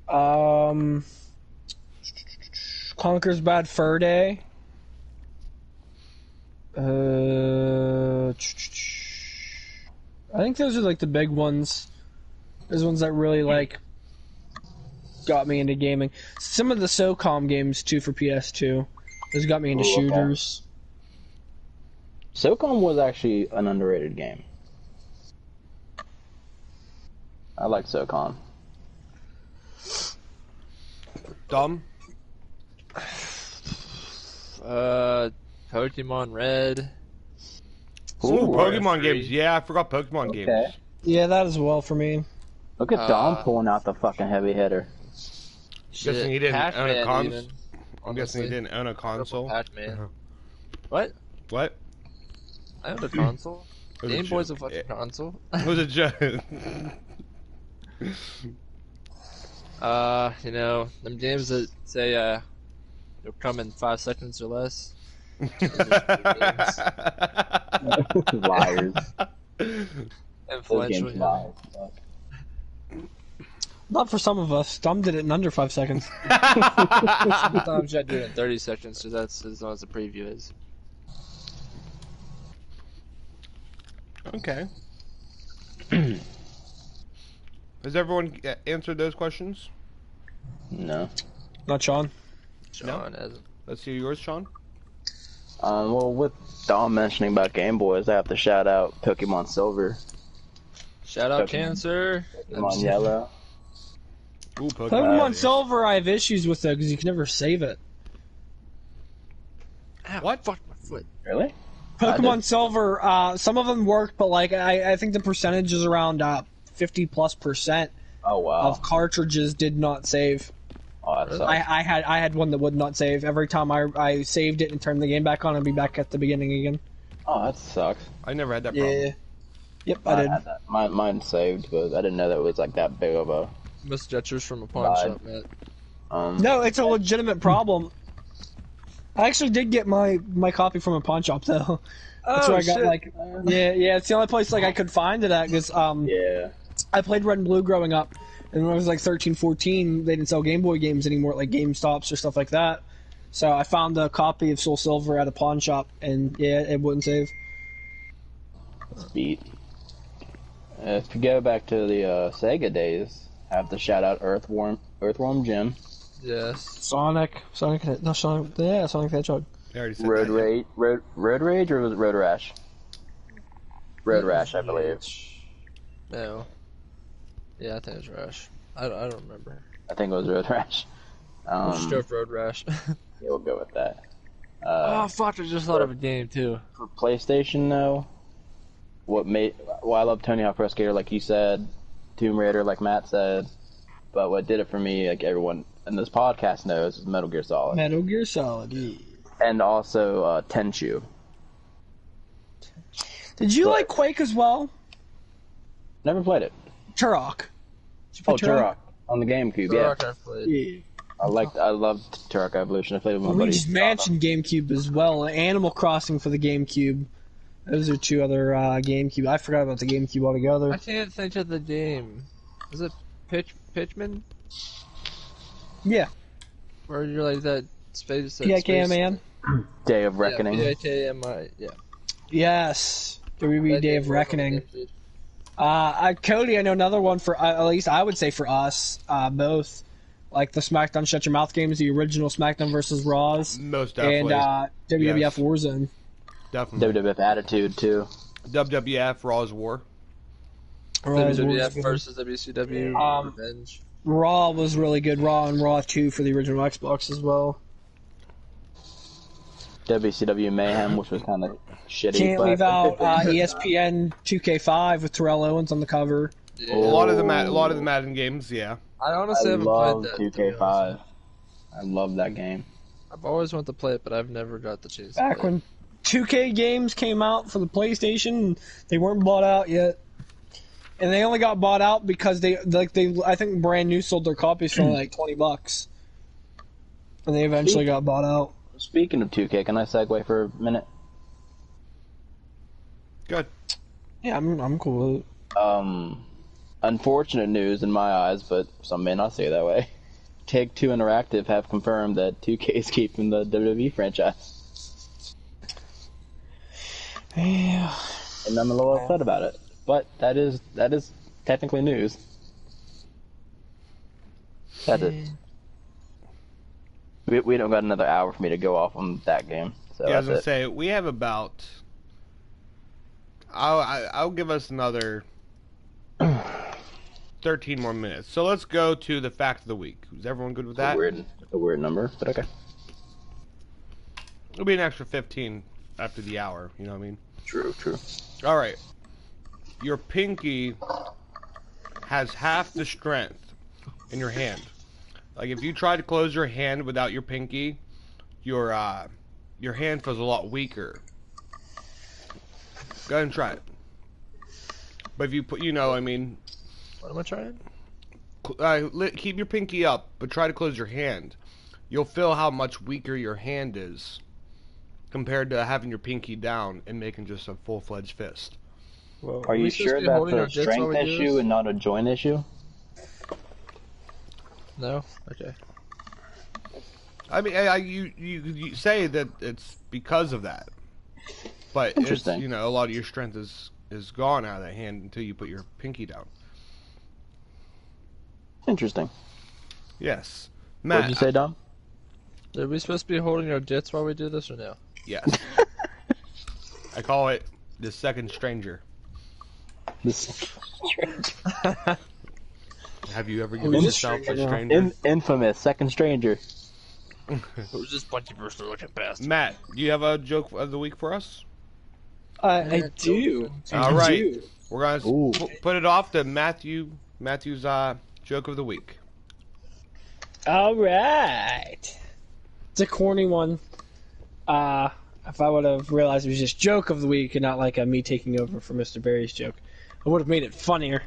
Conker's Bad Fur Day. I think those are like the big ones. Those ones that really like got me into gaming. Some of the SOCOM games too for PS2. Those got me into shooters. SOCOM was actually an underrated game. I like SOCOM. Dumb? Pokemon Red. Ooh, Pokemon Warfare games. 3. Yeah, I forgot Pokemon games. Yeah, that as well for me. Look at Dom pulling out the fucking heavy hitter. Shit, Guessing he didn't own a Pac-Man console. even, I'm guessing he honestly. didn't own a console. Pac-Man. What? What? I owned a console. It was a Game Boy's a joke. fucking console. It was a joke. You know, them games that say, you'll come in 5 seconds or less. Liars. Those Influential. games Yeah. lie. Not for some of us. Dom did it in under 5 seconds. Sometimes I do it in 30 seconds, so that's as long as the preview is. Okay. Has everyone answered those questions? No. Not Sean. Sean hasn't. Let's hear yours, Sean. Well, with Dom mentioning about Game Boys, I have to shout out Pokemon Silver, Shout out Pokemon. Cancer. Pokemon Yellow. Ooh, Pokemon. Pokemon Silver, I have issues with though because you can never save it. Ow, What? Fuck my foot. Really? Pokemon Silver, some of them work, but like I think the percentage is around 50+% Oh wow. of cartridges did not save. Oh, that sucks. I had one that would not save. Every time I saved it and turned the game back on, I'd be back at the beginning again. Oh, that sucks. I never had that problem. Yeah. Yep, I did. had that. Mine saved, but I didn't know that it was like that big of a. Misgestures from a pawn Died. shop, Matt. No, it's a legitimate problem. I actually did get my copy from a pawn shop though. That's where I got like yeah. It's the only place like I could find it at because Yeah. I played Red and Blue growing up, and when I was like 13, 14, they didn't sell Game Boy games anymore, like GameStops or stuff like that. So I found a copy of Soul Silver at a pawn shop, and yeah, it wouldn't save. Beat. If you go back to the Sega days, I have to shout out Earthworm Jim, Yes. Sonic the Hedgehog. I already said Road that, yeah. Rage, Road Rage, or was it Road Rash? Road Rash, I believe. No. Yeah, I think it was Rash. I don't remember. I think it was Road Rash. We'll just go for Road Rash. Yeah, we'll go with that. Oh, fuck, I just thought of a game, too. For PlayStation, though, I love Tony Hawk Pro Skater, like you said, Tomb Raider, like Matt said, but what did it for me, like everyone in this podcast knows, is Metal Gear Solid. Metal Gear Solid. Yeah. And also Tenchu. Did you like Quake as well? Never played it. Turok. Did you play Oh, Turok on the GameCube. Yeah, Turok I've played. Yeah. I loved Turok Evolution. I played it with my Luigi's buddies. Mansion GameCube as well. Animal Crossing for the GameCube. Those are two other GameCube. I forgot about the GameCube I altogether. can't think of the game. Is it Pitchman? Yeah. Where you're like that space... PIKMAN. Day of Reckoning. Yeah, PIKMI, yeah. Yes. WB That Day game of was on Reckoning. GameCube. Cody, I know another one for, at least I would say for us, both. Like the SmackDown Shut Your Mouth games, the original SmackDown vs. Raws, Most and definitely. WWF Yes. Warzone. Definitely. WWF Attitude too. WWF Raw's War. WWF versus WCW Revenge. Raw was really good. Raw and Raw 2 for the original Xbox as well. WCW Mayhem, which was kind of shitty. Can't leave out ESPN 2K5 with Terrell Owens on the cover. Yeah. A lot of the Madden games, yeah. I honestly haven't love played that. 2K5. I love that game. I've always wanted to play it, but I've never got the chance. Back when 2K games came out for the PlayStation, they weren't bought out yet. And they only got bought out because they I think brand new sold their copies for like $20. And they eventually got bought out. Speaking of 2K, can I segue for a minute? Good. Yeah, I'm cool with it. Unfortunate news in my eyes, but some may not say it that way. Take-Two Interactive have confirmed that 2K is keeping the WWE franchise. Yeah. And I'm a little upset about it. But that is technically news. That's it. We don't got another hour for me to go off on that game. So Yeah, I was that's gonna it. say we have about. I'll give us another 13 more minutes. So let's go to the fact of the week. Is everyone good with that? A weird number, but okay. It'll be an extra 15 after the hour. You know what I mean? True. All right. Your pinky has half the strength in your hand. Like if you try to close your hand without your pinky, your hand feels a lot weaker. Go ahead and try it. But if you put, what am I trying? Keep your pinky up, but try to close your hand. You'll feel how much weaker your hand is compared to having your pinky down and making just a full-fledged fist. Well, Are you sure that's a strength issue and not a joint issue? No? Okay. I mean, you say that it's because of that, but it's, Interesting. a lot of your strength is gone out of that hand until you put your pinky down. Interesting. Yes, What Matt. did you say, Dom? Are we supposed to be holding our dits while we do this or no? Yes. I call it the second stranger. Have you ever given yourself a stranger? Infamous second stranger. It was just a bunch of person looking past. Matt, do you have a joke of the week for us? I do. All right. We're going to put it off to Matthew's joke of the week. All right. It's a corny one. If I would have realized it was just joke of the week and not like a me taking over for Mr. Barry's joke, I would have made it funnier.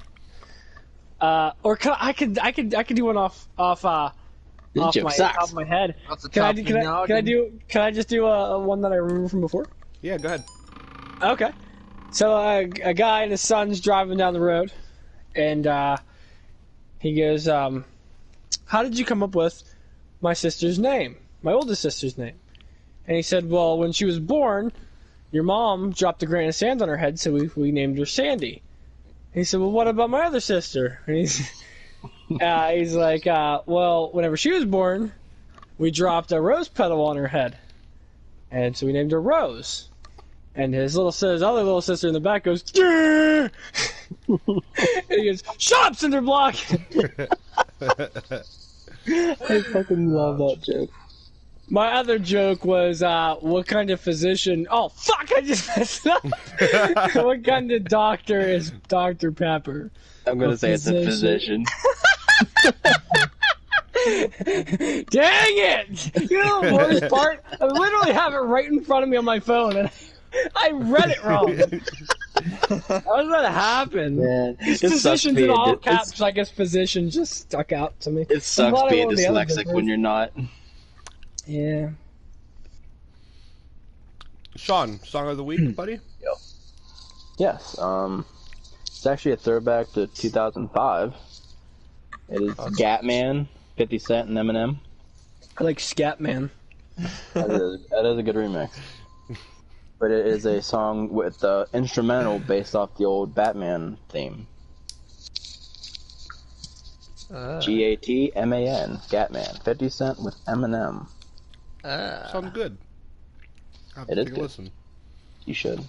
Or I could do one off my head. Can I just do one that I remember from before? Yeah, go ahead. Okay. So a guy and his son's driving down the road, and he goes, "How did you come up with my sister's name, my oldest sister's name?" And he said, "Well, when she was born, your mom dropped a grain of sand on her head, so we named her Sandy." And he said, "Well, what about my other sister?" And he's like, "Well, whenever she was born, we dropped a rose petal on her head, and so we named her Rose." And his other little sister in the back goes, "Grr!" And he goes, "Shut up, Cinderblock!" I fucking love that joke. My other joke was, what kind of physician... Oh, fuck, I just messed up! What kind of doctor is Dr. Pepper? I'm gonna say it's a physician. Dang it! You know the worst part? I literally have it right in front of me on my phone, and I read it wrong. How does that happen? Man, Physicians in all caps, I guess physician just stuck out to me. It sucks being dyslexic when you're not. Yeah. Sean, song of the week, buddy? Yes. It's actually a throwback to 2005. It is Gatman, 50 Cent, and Eminem. I like Scatman. That is a good remix. But it is a song with the instrumental based off the old Batman theme. Gatman, Gatman, 50 Cent with Eminem. Sounds good. I'll have It to is take a good. listen. You should.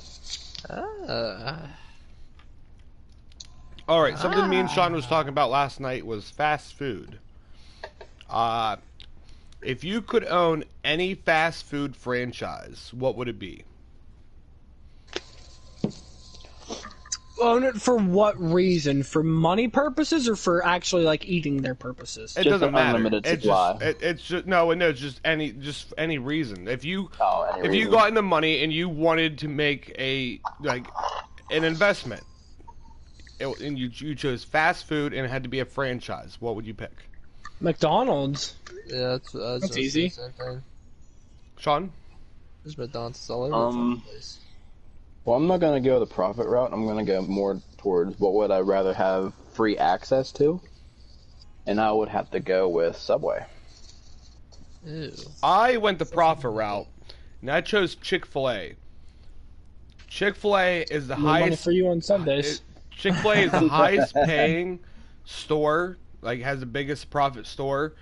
All right, something me and Sean was talking about last night was fast food. If you could own any fast food franchise, what would it be? Own it for what reason? For money purposes or for actually like eating their purposes? It Just doesn't an matter. unlimited It's supply. just it's just no, it's just any reason. If you Any if you reason. got into money and you wanted to make an investment, and you chose fast food and it had to be a franchise, what would you pick? McDonald's. Yeah, That's easy. Same thing. Sean? There's McDonald's all over the fucking place. Well, I'm not going to go the profit route. I'm going to go more towards what would I rather have free access to? And I would have to go with Subway. Ew. I went the profit route, and I chose Chick-fil-A. Chick-fil-A is the No money highest for you on Sundays. Chick-fil-A is the highest paying store, like has the biggest profit store,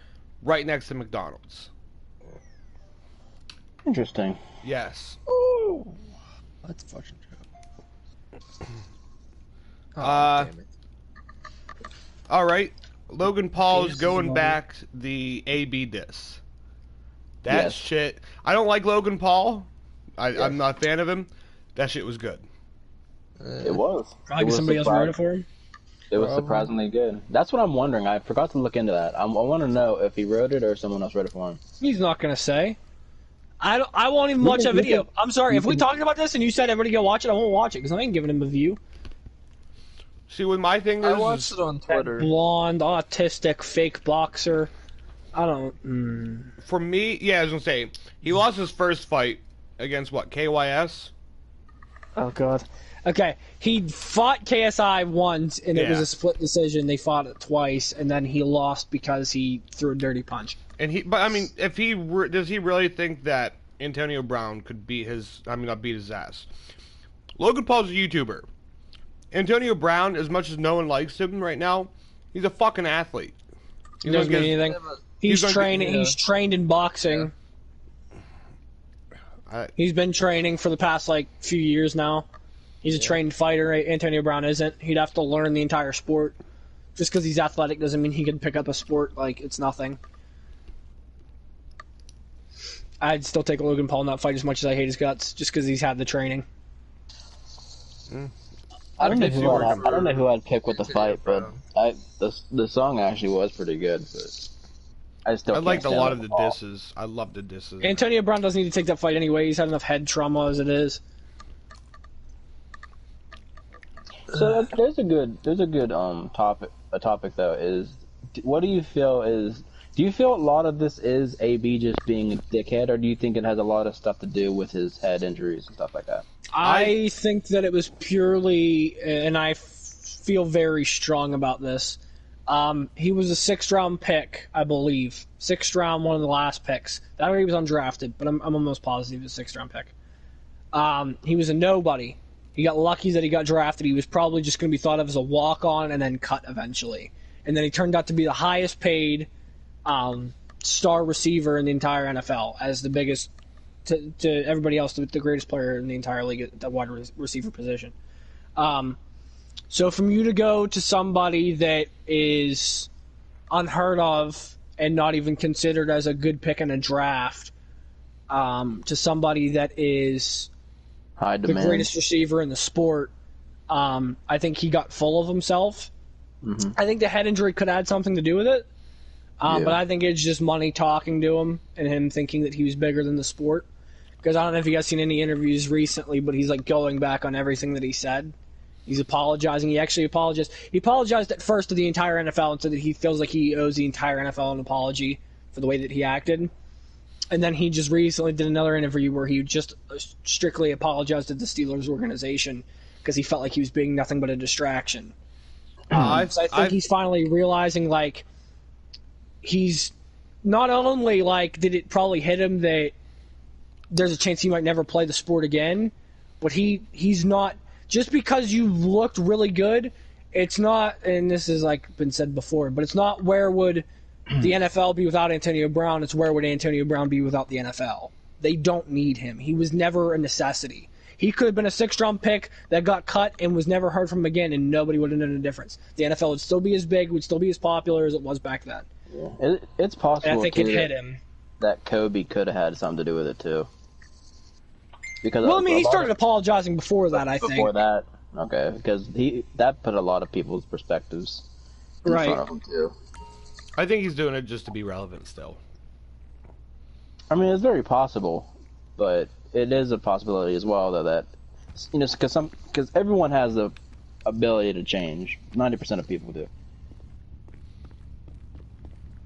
right next to McDonald's. Interesting. Yes. That's a fucking joke. Uh, Damn it. All right, Logan Paul is Jesus, going money. back the AB diss. That Yes. shit. I don't like Logan Paul. Yes. I'm not a fan of him. That shit was good. It was. Probably It was somebody else wrote it for him. It was Probably. surprisingly good. That's what I'm wondering. I forgot to look into that. I want to know if he wrote it or someone else wrote it for him. He's not gonna say. I won't even You watch can- that video. you can- I'm sorry. you If we can- talked about this and you said everybody go watch it, I won't watch it because I ain't giving him a view. See, with my thing I is, watched it on That Twitter. blonde, autistic, fake boxer. I don't. for me, yeah, I was gonna say he lost his first fight against what, KYS? Oh god. Okay, he fought KSI once, and it was Yeah. a split decision. They fought it twice, and then he lost because he threw a dirty punch. But I mean, if he does he really think that Antonio Brown could beat his? I mean, not beat his ass. Logan Paul's a YouTuber. Antonio Brown, as much as no one likes him right now, he's a fucking athlete. He doesn't mean anything. He's gonna get- training. He's trained in boxing. He's been training for the past few years now. He's a trained fighter. Antonio Brown isn't. He'd have to learn the entire sport. Just because he's athletic doesn't mean he can pick up a sport like it's nothing. I'd still take Logan Paul in that fight as much as I hate his guts, just because he's had the training. I don't know can see who where I'd, it I don't know who I'd pick with the Antonio fight, but the song actually was pretty good. But I still I can't liked a stand lot of the Logan Paul. disses. I love the disses. Antonio Brown doesn't need to take that fight anyway. He's had enough head trauma as it is. So there's a good topic though is what do you feel is do you feel a lot of this is AB just being a dickhead, or do you think it has a lot of stuff to do with his head injuries and stuff like that? I think that it was purely, and I feel very strong about this. He was a 6th round pick, I believe. 6th round, one of the last picks. That way he was undrafted, but I'm almost positive he was a 6th round pick. He was a nobody. He got lucky that he got drafted. He was probably just going to be thought of as a walk-on and then cut eventually. And then he turned out to be the highest paid star receiver in the entire NFL, as the biggest, to everybody else, the greatest player in the entire league at the wide receiver position. So from you to go to somebody that is unheard of and not even considered as a good pick in a draft, to somebody that is High the demand. greatest receiver in the sport, I think he got full of himself. Mm-hmm. I think the head injury could add something to do with it. Yeah. But I think it's just money talking to him and him thinking that he was bigger than the sport. Because I don't know if you guys seen any interviews recently, but he's going back on everything that he said. He's apologizing. He actually apologized. He apologized at first to the entire NFL and said that he feels like he owes the entire NFL an apology for the way that he acted. And then he just recently did another interview where he just strictly apologized to the Steelers organization because he felt like he was being nothing but a distraction. So I think he's finally realizing, he's not only, did it probably hit him that there's a chance he might never play the sport again, but he's not, just because you looked really good, it's not, and this has, been said before, but it's not where would the NFL be without Antonio Brown, it's where would Antonio Brown be without the NFL. They don't need him. He was never a necessity. He could have been a 6th-round pick that got cut and was never heard from again, and nobody would have known the difference. The NFL would still be as big, would still be as popular as it was back then. Yeah. It's possible, And I think too, it hit him. that Kobe could have had something to do with it, too. Because Well, I mean, he started apologizing before that, I think. Before that? Okay, because that put a lot of people's perspectives in Right. front of him, too. I think he's doing it just to be relevant still. I mean, it's very possible, but it is a possibility as well that because everyone has the ability to change. 90% of people do.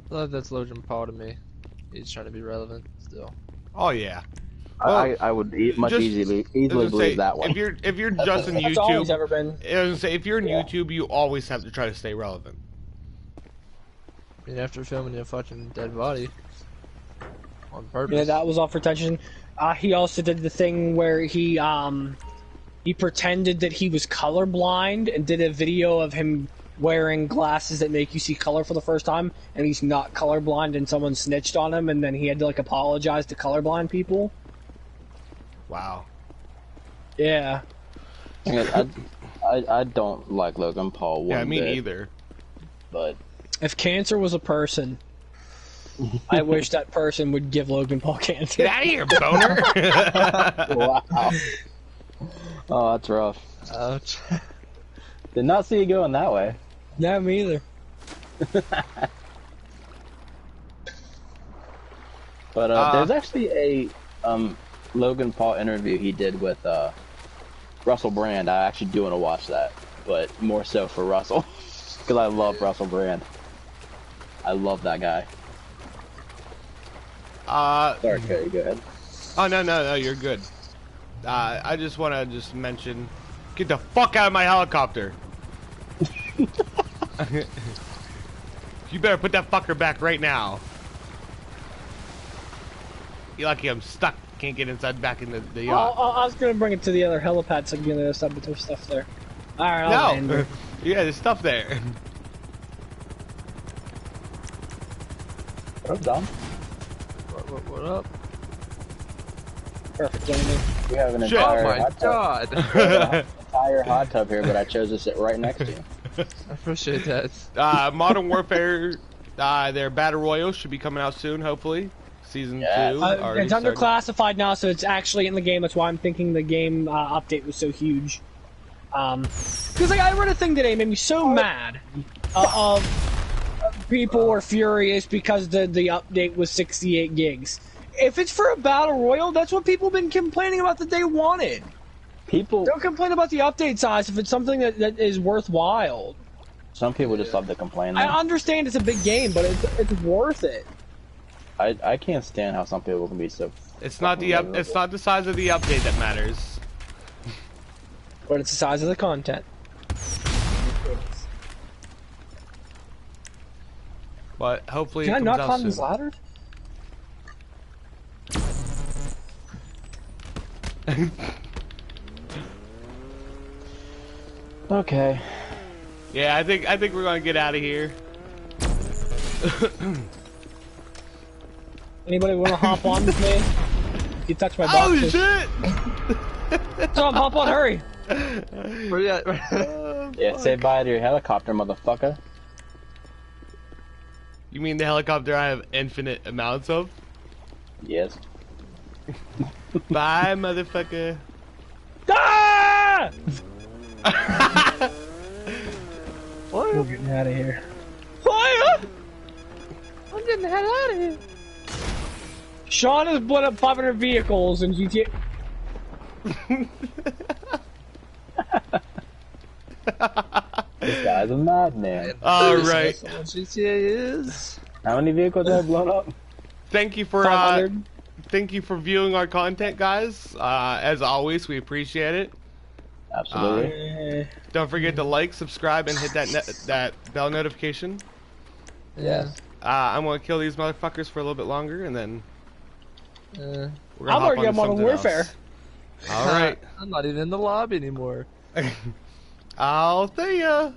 I thought that's Logan Paul to me. He's trying to be relevant still. Oh yeah. I would easily believe that one. If you're just in That's all he's YouTube, ever been. I was gonna say, if you're in YouTube, you always have to try to stay relevant. I mean, after filming a fucking dead body on purpose. Yeah, that was all for attention. He also did the thing where he pretended that he was colorblind and did a video of him wearing glasses that make you see color for the first time, and he's not colorblind, and someone snitched on him, and then he had to like apologize to colorblind people. Wow. Yeah. I don't like Logan Paul one Yeah, me bit, neither. but If cancer was a person, I wish that person would give Logan Paul cancer. Get out of here, boner. wow. Oh, that's rough. Ouch. Did not see you going that way. No, me either. But there's actually a Logan Paul interview he did with Russell Brand. I actually do want to watch that, but more so for Russell, because I love Russell Brand. I love that guy. Sorry, Cody, go ahead. Oh no, you're good. I just want to mention, get the fuck out of my helicopter. You better put that fucker back right now. You're lucky I'm stuck. Can't get back in the yacht. I was going to bring it to the other helipad so I can get the other side, but there's stuff there. Alright, I'll land No. it. Yeah, there's stuff there. What up, Dom? What up? Perfect landing. We have an Shit. entire Oh my hot tub. god! Entire hot tub here, but I chose to sit right next to you. I appreciate that. Modern Warfare, their Battle Royale should be coming out soon, hopefully. Season 2. already It's started. underclassified now, so it's actually in the game. That's why I'm thinking the game update was so huge. Because I read a thing today, made me so mad. People were furious because the update was 68 gigs. If it's for a battle royal, that's what people have been complaining about that they wanted. Don't complain about the update size if it's something that is worthwhile. Some people just love to complain. I Though. understand it's a big game, but it's worth it. I can't stand how some people can be so. It's not it's not the size of the update that matters. But it's the size of the content. But hopefully Can I it not comes out climb soon. these ladders? Okay. Yeah, I think we're gonna get out of here. Anybody want to hop on with me? You touch my Oh boxes. shit! Tom, hop on, hurry! Where you at? Yeah, say bye to your helicopter, motherfucker. You mean the helicopter I have infinite amounts of? Yes. Bye, motherfucker. Ah! What? We're getting out of here. Fire! I'm getting the hell out of here. Sean has blown up 500 vehicles in GTA. This guy's a madman. All right. GTA is. How many vehicles have blown up? Thank you for 500. thank you for viewing our content, guys. As always, we appreciate it. Absolutely. Don't forget to like, subscribe, and hit that bell notification. Yeah. I'm gonna kill these motherfuckers for a little bit longer, and then we're gonna I'm hop already onto on Modern something Warfare. else. All right. I'm not even in the lobby anymore. I'll see ya.